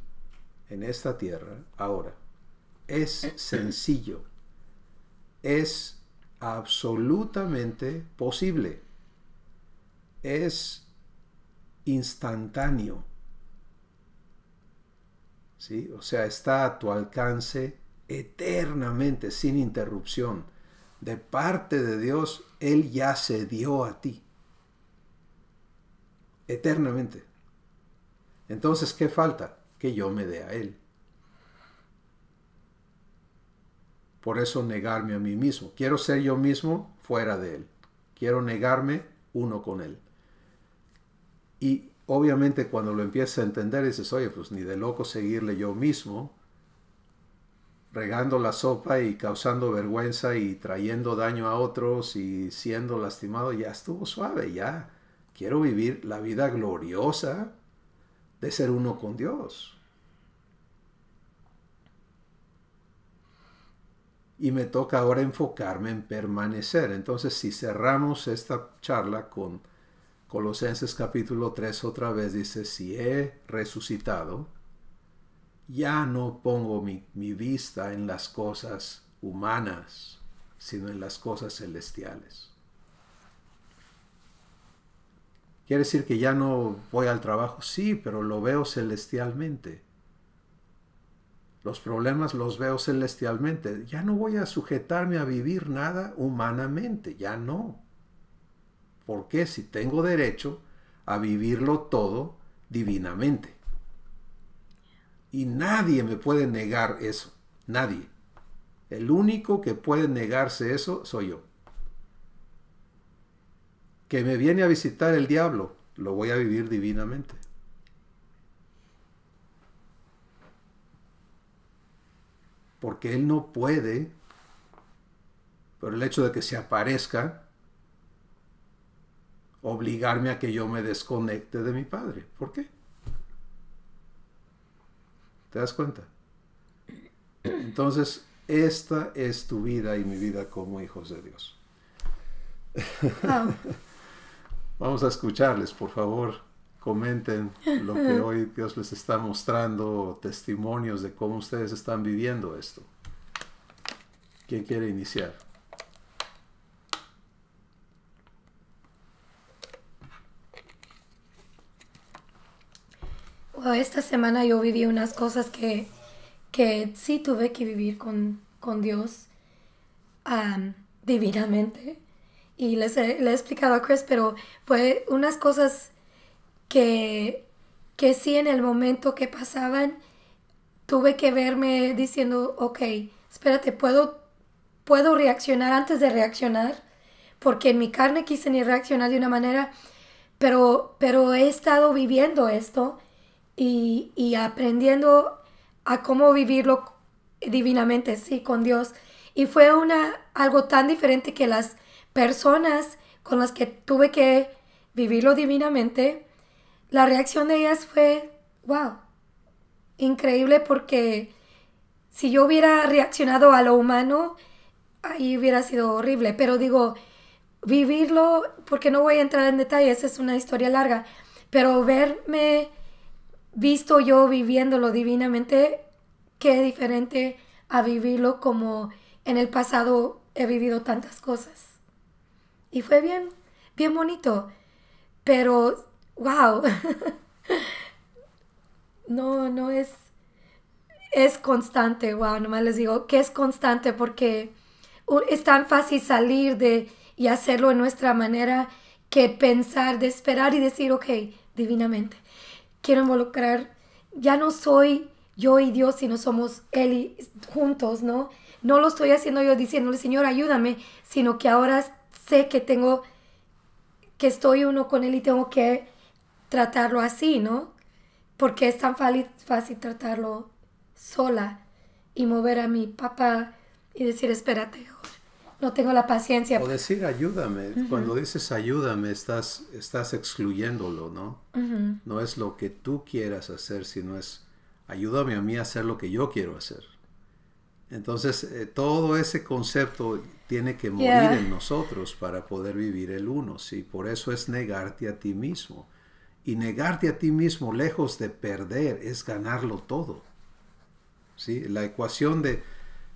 en esta tierra, ahora. Es sencillo, es absolutamente posible, es instantáneo, ¿sí? O sea, está a tu alcance eternamente, sin interrupción. De parte de Dios, Él ya se dio a ti. Eternamente. Entonces, ¿qué falta? Que yo me dé a Él. Por eso negarme a mí mismo. Quiero ser yo mismo fuera de Él. Quiero negarme uno con Él. Y obviamente cuando lo empiezas a entender dices, oye, pues ni de loco seguirle yo mismo, regando la sopa y causando vergüenza y trayendo daño a otros y siendo lastimado, ya estuvo suave, ya. Quiero vivir la vida gloriosa de ser uno con Dios. Y me toca ahora enfocarme en permanecer. Entonces, si cerramos esta charla con Colosenses capítulo 3 otra vez, dice, si he resucitado, ya no pongo mi vista en las cosas humanas, sino en las cosas celestiales. ¿Quiere decir que ya no voy al trabajo? Sí, pero lo veo celestialmente. Los problemas los veo celestialmente. Ya no voy a sujetarme a vivir nada humanamente, ya no. ¿Por qué? Si tengo derecho a vivirlo todo divinamente. Y nadie me puede negar eso. Nadie. El único que puede negarse eso soy yo. Que me viene a visitar el diablo, lo voy a vivir divinamente. Porque él no puede, por el hecho de que se aparezca, obligarme a que yo me desconecte de mi Padre. ¿Por qué? ¿Te das cuenta? Entonces, esta es tu vida y mi vida como hijos de Dios. Wow. Vamos a escucharles, por favor. Comenten lo que hoy Dios les está mostrando, testimonios de cómo ustedes están viviendo esto. ¿Quién quiere iniciar? esta semana yo viví unas cosas que sí tuve que vivir con Dios divinamente. Y le he explicado a Chris, pero fue unas cosas que sí en el momento que pasaban, tuve que verme diciendo, ok, espérate, puedo reaccionar antes de reaccionar, porque en mi carne quise ni reaccionar de una manera, pero he estado viviendo esto y aprendiendo a cómo vivirlo divinamente, sí, con Dios. Y fue algo tan diferente que las personas con las que tuve que vivirlo divinamente, la reacción de ellas fue, wow, increíble, porque si yo hubiera reaccionado a lo humano, ahí hubiera sido horrible. Pero digo, vivirlo, porque no voy a entrar en detalles, es una historia larga, pero verme visto yo viviéndolo divinamente, qué diferente a vivirlo como en el pasado he vivido tantas cosas. Y fue bien, bien bonito. Pero, wow, no es constante, wow, nomás les digo que es constante, porque es tan fácil salir y hacerlo en nuestra manera, que pensar, de esperar y decir, ok, divinamente, quiero involucrar, ya no soy yo y Dios, sino somos Él y juntos, ¿no? No lo estoy haciendo yo diciéndole, Señor, ayúdame, sino que ahora sé que estoy uno con Él y tengo que tratarlo así, ¿no? Porque es tan fácil tratarlo sola y mover a mi papá y decir, espérate, no tengo la paciencia. O decir ayúdame. Uh-huh. Cuando dices ayúdame, estás excluyéndolo, ¿no? Uh-huh. No es lo que tú quieras hacer, sino es ayúdame a mí a hacer lo que yo quiero hacer. Entonces, todo ese concepto tiene que morir en nosotros para poder vivir el uno, ¿sí? Por eso es negarte a ti mismo. Y negarte a ti mismo, lejos de perder, es ganarlo todo, ¿sí? La ecuación de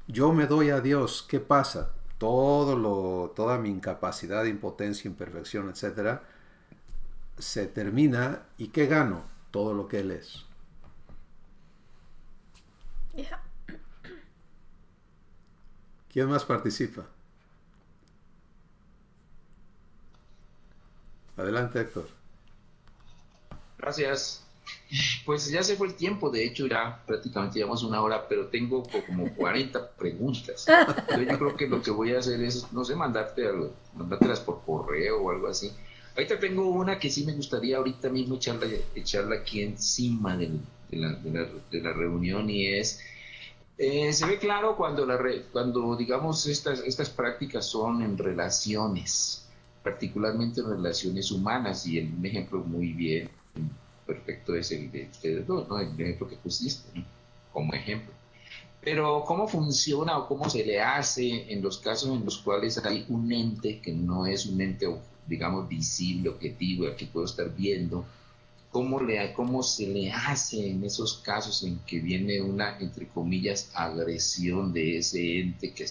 yo me doy a Dios, ¿qué pasa? Toda mi incapacidad, impotencia, imperfección, etcétera, se termina. ¿Y qué gano? Todo lo que Él es. Yeah. ¿Quién más participa? Adelante, Héctor. Gracias. Pues ya se fue el tiempo, de hecho ya prácticamente llevamos una hora, pero tengo como 40 preguntas. Entonces yo creo que lo que voy a hacer es, no sé, mandártelas por correo o algo así. Ahorita tengo una que sí me gustaría ahorita mismo echarla aquí encima de la reunión, y es, se ve claro cuando digamos estas prácticas son en relaciones, particularmente en relaciones humanas, y un ejemplo muy bien perfecto es el de ustedes dos, ¿no? El ejemplo que pusiste, ¿no? Como ejemplo. Pero ¿cómo funciona o cómo se le hace en los casos en los cuales hay un ente que no es un ente, digamos, visible, objetivo, al que puedo estar viendo? ¿Cómo se le hace en esos casos en que viene una, entre comillas, agresión de ese ente que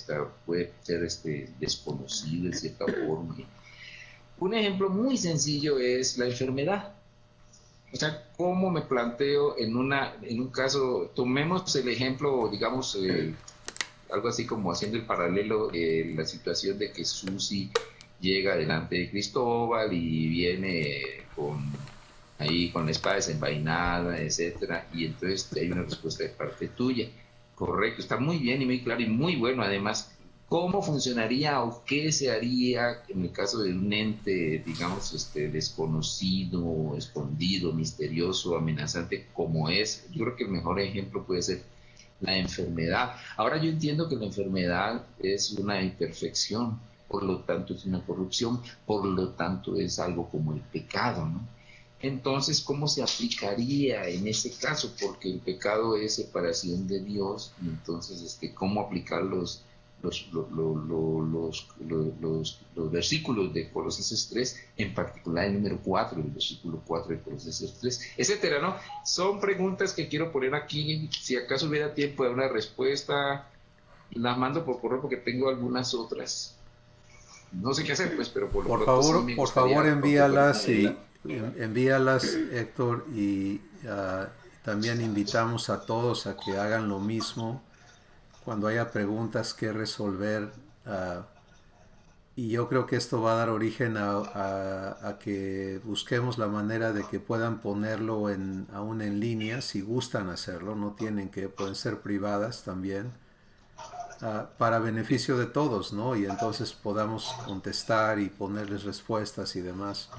puede ser desconocido de cierta forma? Un ejemplo muy sencillo es la enfermedad. O sea, ¿cómo me planteo en un caso? Tomemos el ejemplo, digamos, algo así como haciendo el paralelo, la situación de que Susi llega delante de Cristóbal y viene con la espada desenvainada, etcétera, y entonces hay una respuesta de parte tuya. Correcto, está muy bien y muy claro y muy bueno. Además, ¿cómo funcionaría o qué se haría en el caso de un ente, digamos, desconocido, escondido, misterioso, amenazante como es? Yo creo que el mejor ejemplo puede ser la enfermedad. Ahora yo entiendo que la enfermedad es una imperfección, por lo tanto es una corrupción, por lo tanto es algo como el pecado, ¿no? Entonces, ¿cómo se aplicaría en ese caso? Porque el pecado es separación de Dios, y entonces, ¿cómo aplicar los versículos de Colosenses 3, en particular el número 4, el versículo 4 de Colosenses 3, etcétera, ¿no? Son preguntas que quiero poner aquí. Si acaso hubiera tiempo de una respuesta, las mando por correo porque tengo algunas otras. No sé qué hacer, pues, pero por favor envíalas, Héctor, y también invitamos a todos a que hagan lo mismo cuando haya preguntas que resolver. Y yo creo que esto va a dar origen a que busquemos la manera de que puedan ponerlo aún en línea, si gustan hacerlo, no tienen que, pueden ser privadas también, para beneficio de todos, ¿no? Y entonces podamos contestar y ponerles respuestas y demás.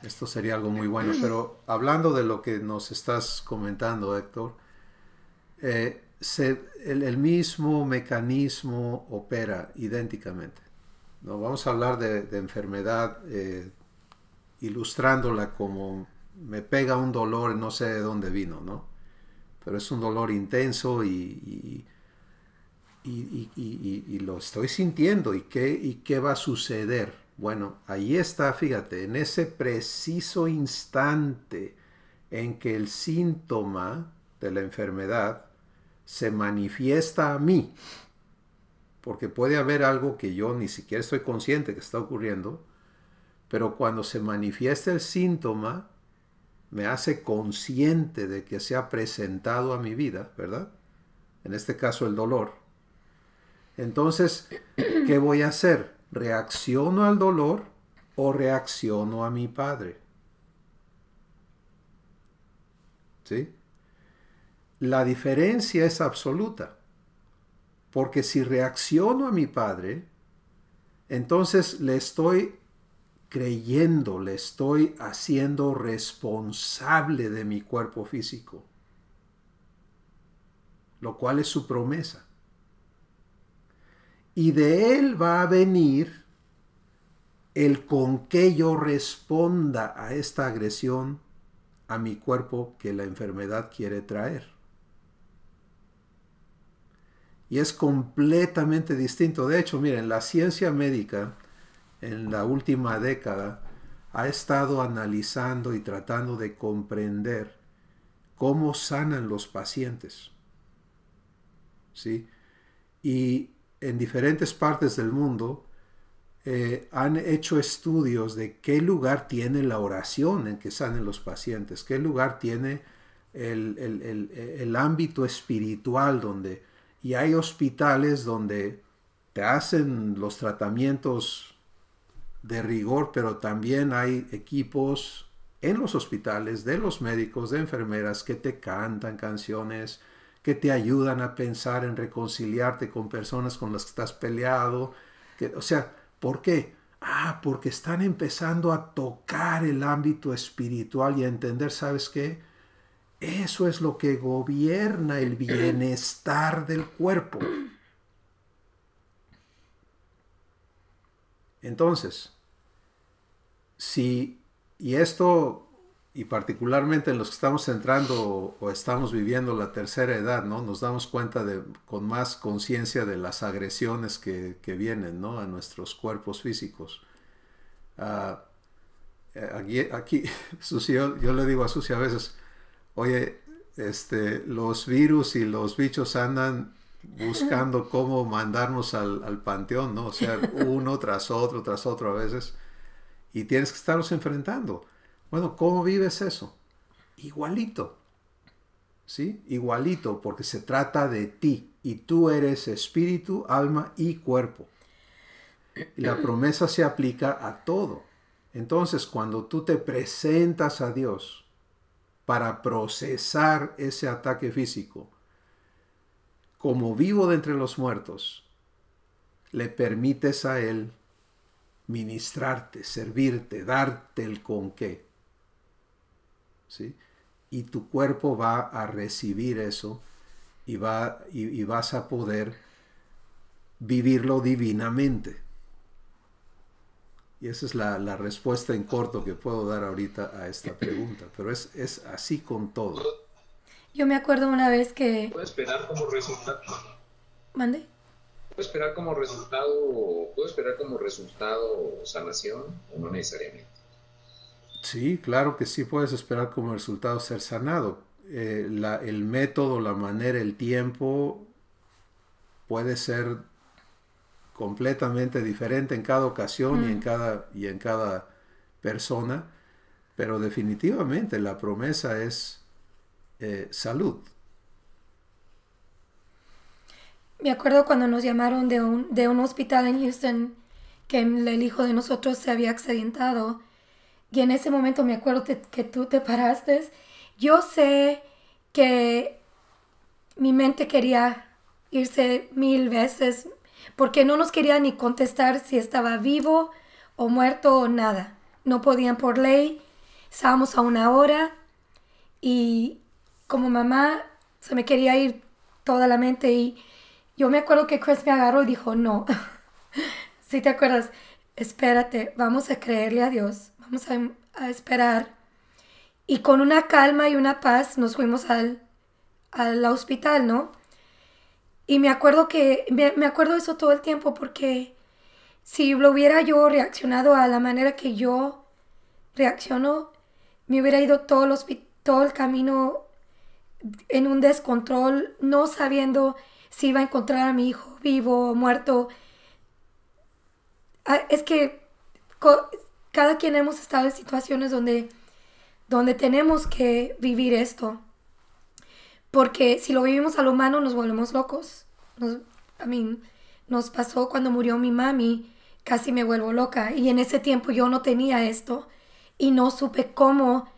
Esto sería algo muy bueno. Pero hablando de lo que nos estás comentando, Héctor, el mismo mecanismo opera idénticamente, ¿no? Vamos a hablar de enfermedad, ilustrándola como me pega un dolor, no sé de dónde vino, ¿no? Pero es un dolor intenso y lo estoy sintiendo. ¿Y qué va a suceder? Bueno, ahí está, fíjate, en ese preciso instante en que el síntoma de la enfermedad se manifiesta a mí, porque puede haber algo que yo ni siquiera estoy consciente que está ocurriendo, pero cuando se manifiesta el síntoma, me hace consciente de que se ha presentado a mi vida, ¿verdad? En este caso el dolor. Entonces, ¿qué voy a hacer? ¿Reacciono al dolor o reacciono a mi Padre? ¿Sí? La diferencia es absoluta, porque si reacciono a mi Padre, entonces le estoy creyendo, le estoy haciendo responsable de mi cuerpo físico, lo cual es su promesa. Y de él va a venir el con que yo responda a esta agresión a mi cuerpo que la enfermedad quiere traer. Y es completamente distinto. De hecho, miren, la ciencia médica en la última década ha estado analizando y tratando de comprender cómo sanan los pacientes, ¿sí? Y en diferentes partes del mundo han hecho estudios de qué lugar tiene la oración en que sanen los pacientes, qué lugar tiene el ámbito espiritual donde... Y hay hospitales donde te hacen los tratamientos de rigor, pero también hay equipos en los hospitales de los médicos, de enfermeras, que te cantan canciones, que te ayudan a pensar en reconciliarte con personas con las que estás peleado. O sea, ¿por qué? Porque están empezando a tocar el ámbito espiritual y a entender, ¿sabes qué? Eso es lo que gobierna el bienestar del cuerpo. Entonces, y particularmente en los que estamos entrando o estamos viviendo la tercera edad, ¿no? Nos damos cuenta con más conciencia de las agresiones que vienen, ¿no? A nuestros cuerpos físicos. Aquí Susi, yo le digo a Susi a veces, oye, los virus y los bichos andan buscando cómo mandarnos al panteón, ¿no? O sea, uno tras otro a veces. Y tienes que estarlos enfrentando. Bueno, ¿cómo vives eso? Igualito. ¿Sí? Igualito, porque se trata de ti. Y tú eres espíritu, alma y cuerpo. Y la promesa se aplica a todo. Entonces, cuando tú te presentas a Dios para procesar ese ataque físico, como vivo de entre los muertos, le permites a Él ministrarte, servirte, darte el con qué. ¿Sí? Y tu cuerpo va a recibir eso y vas a poder vivirlo divinamente. Y esa es la respuesta en corto que puedo dar ahorita a esta pregunta. Pero es así con todo. Yo me acuerdo una vez que... ¿Puedo esperar como resultado? ¿Mande? ¿Puedo esperar como resultado sanación o no necesariamente? Sí, claro que sí puedes esperar como resultado ser sanado. El método, la manera, el tiempo puede ser completamente diferente en cada ocasión y en cada persona, pero definitivamente la promesa es salud. Me acuerdo cuando nos llamaron de un hospital en Houston que el hijo de nosotros se había accidentado. Y en ese momento me acuerdo que tú te paraste. Yo sé que mi mente quería irse 1000 veces porque no nos quería ni contestar si estaba vivo o muerto o nada. No podían por ley. Estábamos a 1 hora y como mamá se me quería ir toda la mente y yo me acuerdo que Chris me agarró y dijo, no, si te acuerdas, espérate, vamos a creerle a Dios, vamos a esperar. Y con una calma y una paz nos fuimos al hospital, ¿no? Y me acuerdo de eso todo el tiempo porque si lo hubiera yo reaccionado a la manera que yo reacciono, me hubiera ido todo el camino en un descontrol, no sabiendo si iba a encontrar a mi hijo vivo o muerto. Es que cada quien hemos estado en situaciones donde tenemos que vivir esto. Porque si lo vivimos al humano nos volvemos locos. Nos pasó cuando murió mi mami, casi me vuelvo loca. Y en ese tiempo yo no tenía esto y no supe cómo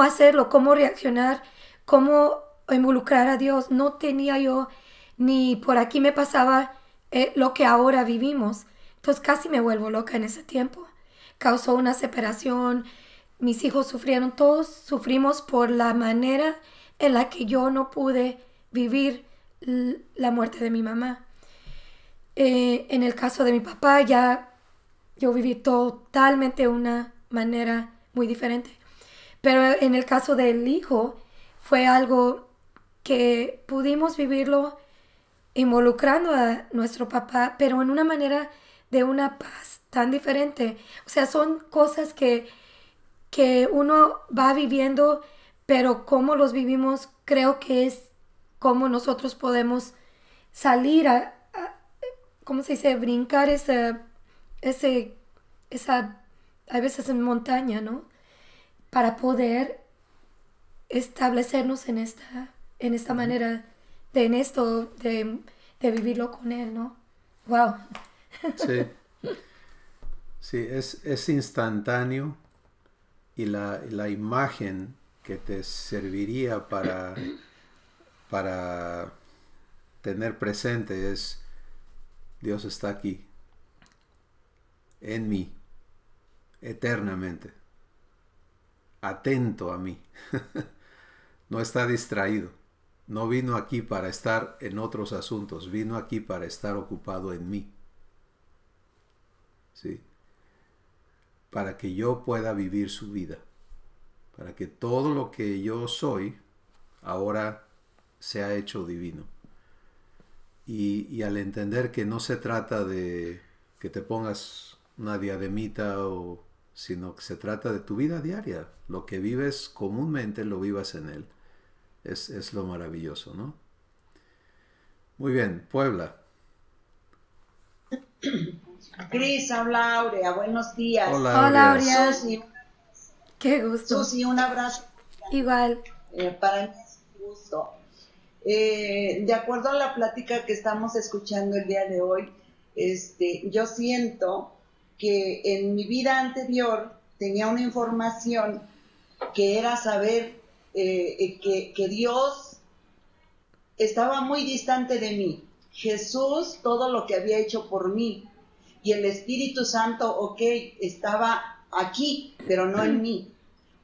hacerlo, cómo reaccionar, cómo involucrar a Dios. No tenía yo ni por aquí me pasaba lo que ahora vivimos. Entonces casi me vuelvo loca en ese tiempo. Causó una separación, mis hijos sufrieron, todos sufrimos por la manera en la que yo no pude vivir la muerte de mi mamá. En el caso de mi papá yo viví totalmente una manera muy diferente. Pero en el caso del hijo fue algo que pudimos vivirlo involucrando a nuestro papá, pero en una manera de una paz tan diferente. O sea, son cosas que uno va viviendo, pero cómo los vivimos creo que es cómo nosotros podemos salir ¿cómo se dice? Brincar esa a veces en montaña, ¿no? Para poder establecernos en esta manera, de vivirlo con Él, ¿no? Wow. Sí, sí, es instantáneo y la imagen que te serviría para tener presente es Dios está aquí, en mí, eternamente, atento a mí, no está distraído, no vino aquí para estar en otros asuntos, vino aquí para estar ocupado en mí, ¿sí? Para que yo pueda vivir su vida, para que todo lo que yo soy ahora sea hecho divino. Y al entender que no se trata de que te pongas una diademita, sino que se trata de tu vida diaria. Lo que vives comúnmente lo vivas en Él. Es lo maravilloso, ¿no? Muy bien, Puebla. Cris, habla Aurea, buenos días. Hola, Hola, Aurea. Aurea. Susi, Qué gusto. Susi, un abrazo. Igual. Para mí es un gusto. De acuerdo a la plática que estamos escuchando el día de hoy, yo siento que en mi vida anterior tenía una información que era saber que Dios estaba muy distante de mí. Jesús, todo lo que había hecho por mí, y el Espíritu Santo, ok, estaba aquí, pero no en mí.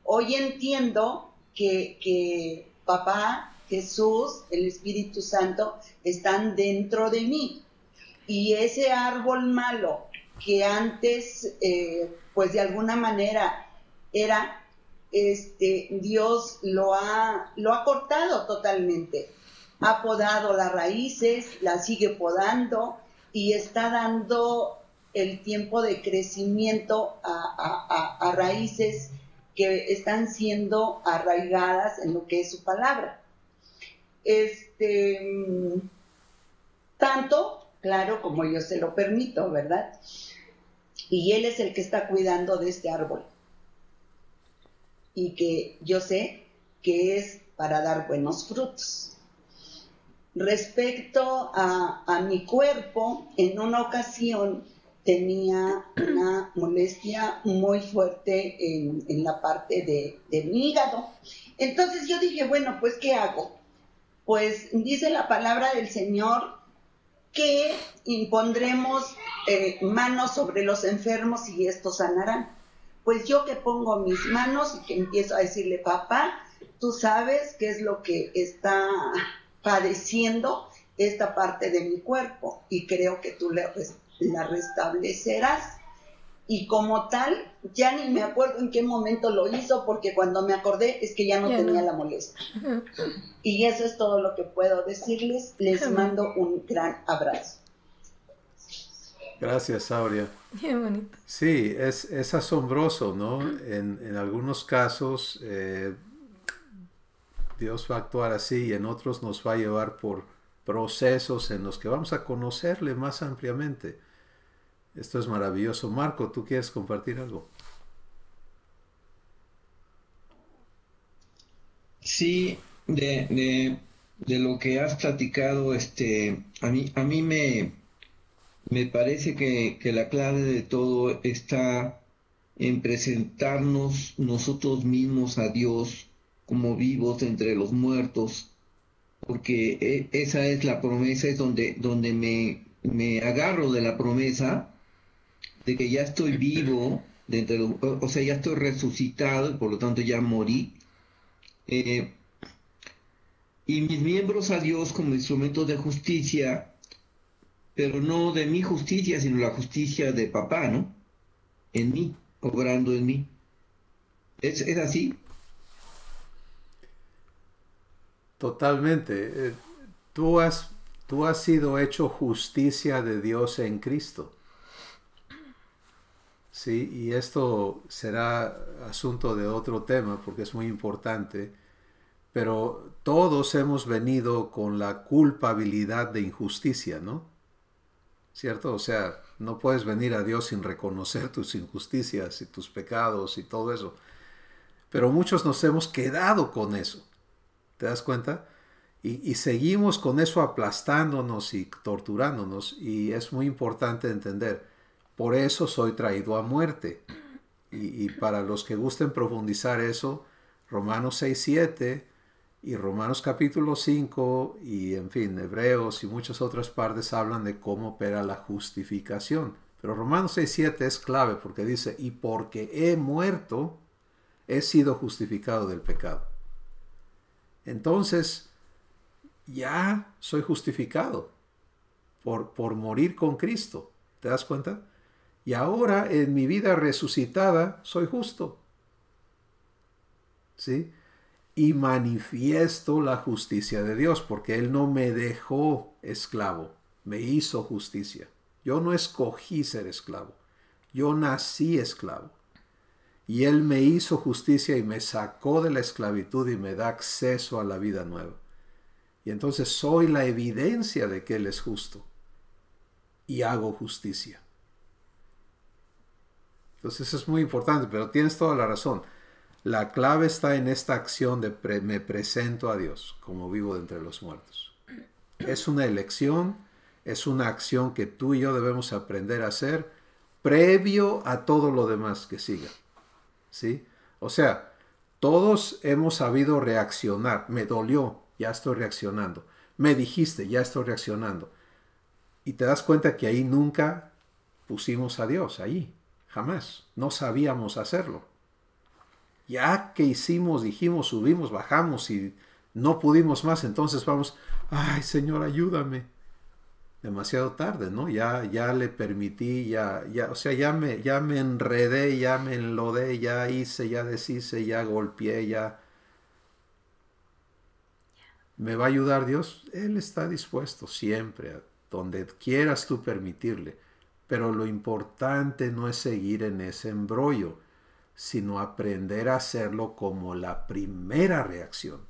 Hoy entiendo que papá, Jesús, el Espíritu Santo, están dentro de mí. Y ese árbol malo que antes, pues de alguna manera era, Dios lo ha cortado totalmente. Ha podado las raíces, las sigue podando y está dando el tiempo de crecimiento a raíces que están siendo arraigadas en lo que es su palabra. Tanto, claro, como yo se lo permito, ¿verdad? Y Él es el que está cuidando de este árbol. Y que yo sé que es para dar buenos frutos. Respecto a mi cuerpo, en una ocasión tenía una molestia muy fuerte en la parte de mi hígado. Entonces yo dije, bueno, pues ¿qué hago? Pues dice la palabra del Señor que impondremos manos sobre los enfermos y estos sanarán. Pues yo que pongo mis manos y que empiezo a decirle, papá, tú sabes qué es lo que está padeciendo esta parte de mi cuerpo y creo que tú la restablecerás. Y como tal, ya ni me acuerdo en qué momento lo hizo, porque cuando me acordé es que ya no tenía la molestia. Y eso es todo lo que puedo decirles. Les mando un gran abrazo. Gracias, Aurea. Qué bonito. Sí, es asombroso, ¿no? En algunos casos Dios va a actuar así y en otros nos va a llevar por procesos en los que vamos a conocerle más ampliamente. Esto es maravilloso. Marco, ¿tú quieres compartir algo? Sí, de lo que has platicado, a mí me parece que la clave de todo está en presentarnos nosotros mismos a Dios como vivos entre los muertos, porque esa es la promesa, es donde me agarro de la promesa de que ya estoy vivo, o sea, ya estoy resucitado y por lo tanto ya morí. Y mis miembros a Dios como instrumentos de justicia, pero no de mi justicia, sino la justicia de papá, ¿no? En mí, obrando en mí. ¿Es así? Totalmente. Tú has sido hecho justicia de Dios en Cristo. Sí, y esto será asunto de otro tema porque es muy importante, pero todos hemos venido con la culpabilidad de injusticia, ¿no? ¿Cierto? O sea, no puedes venir a Dios sin reconocer tus injusticias y tus pecados y todo eso. Pero muchos nos hemos quedado con eso. ¿Te das cuenta? Y seguimos con eso aplastándonos y torturándonos, y es muy importante entender. Por eso soy traído a muerte. Y para los que gusten profundizar eso, Romanos 6:7 y Romanos capítulo 5 y en fin, Hebreos y muchas otras partes hablan de cómo opera la justificación. Pero Romanos 6:7 es clave porque dice, y porque he muerto, he sido justificado del pecado. Entonces, ya soy justificado por morir con Cristo. ¿Te das cuenta? Y ahora en mi vida resucitada soy justo. ¿Sí? Y manifiesto la justicia de Dios, porque Él no me dejó esclavo, me hizo justicia. Yo no escogí ser esclavo, yo nací esclavo. Y Él me hizo justicia y me sacó de la esclavitud y me da acceso a la vida nueva. Y entonces soy la evidencia de que Él es justo. Y hago justicia. Entonces es muy importante, pero tienes toda la razón. La clave está en esta acción de me presento a Dios como vivo de entre los muertos. Es una elección, es una acción que tú y yo debemos aprender a hacer previo a todo lo demás que siga. ¿Sí? O sea, todos hemos sabido reaccionar. Me dolió, ya estoy reaccionando. Me dijiste, ya estoy reaccionando. Y te das cuenta que ahí nunca pusimos a Dios, ahí, jamás. No sabíamos hacerlo. Ya que hicimos, dijimos, subimos, bajamos y no pudimos más, entonces vamos, ay Señor, ayúdame. Demasiado tarde, ¿no? Ya le permití, o sea, ya me enredé, ya me enlodé, ya hice, ya deshice, ya golpeé, ya. ¿Me va a ayudar Dios? Él está dispuesto siempre, a donde quieras tú permitirle. Pero lo importante no es seguir en ese embrollo, sino aprender a hacerlo como la primera reacción.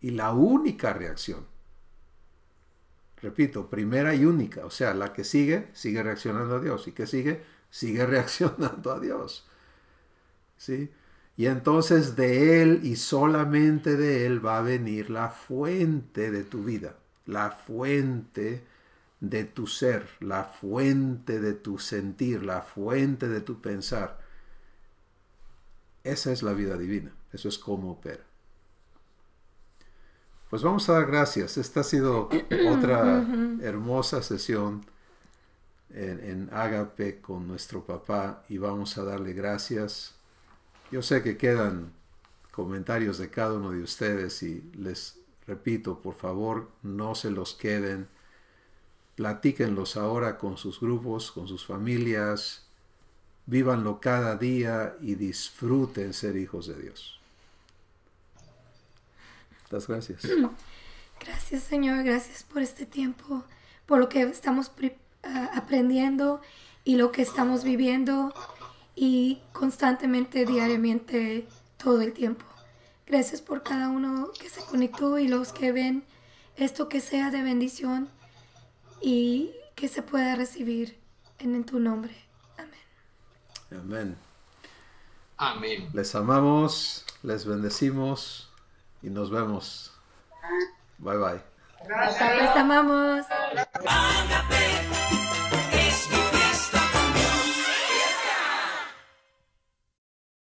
Y la única reacción. Repito, primera y única. O sea, la que sigue reaccionando a Digue reaccionando a Dios. ¿Sí? Y entonces de Él y solamente de Él va a venir la fuente de tu vida, la fuente de tu ser, la fuente de tu sentir, la fuente de tu pensar. Esa es la vida divina, eso es cómo opera. Pues vamos a dar gracias. Esta ha sido otra hermosa sesión en Ágape con nuestro papá y vamos a darle gracias. Yo sé que quedan comentarios de cada uno de ustedes y les repito, por favor, no se los queden. Platíquenlos ahora con sus grupos, con sus familias. Vívanlo cada día y disfruten ser hijos de Dios. Muchas gracias. Gracias, Señor. Gracias por este tiempo, por lo que estamos aprendiendo y lo que estamos viviendo y constantemente, diariamente, todo el tiempo. Gracias por cada uno que se conectó y los que ven esto, que sea de bendición y que se pueda recibir en tu nombre. Amén. Amén. Amén. Les amamos, les bendecimos y nos vemos. Bye bye. Les amamos. Ágape.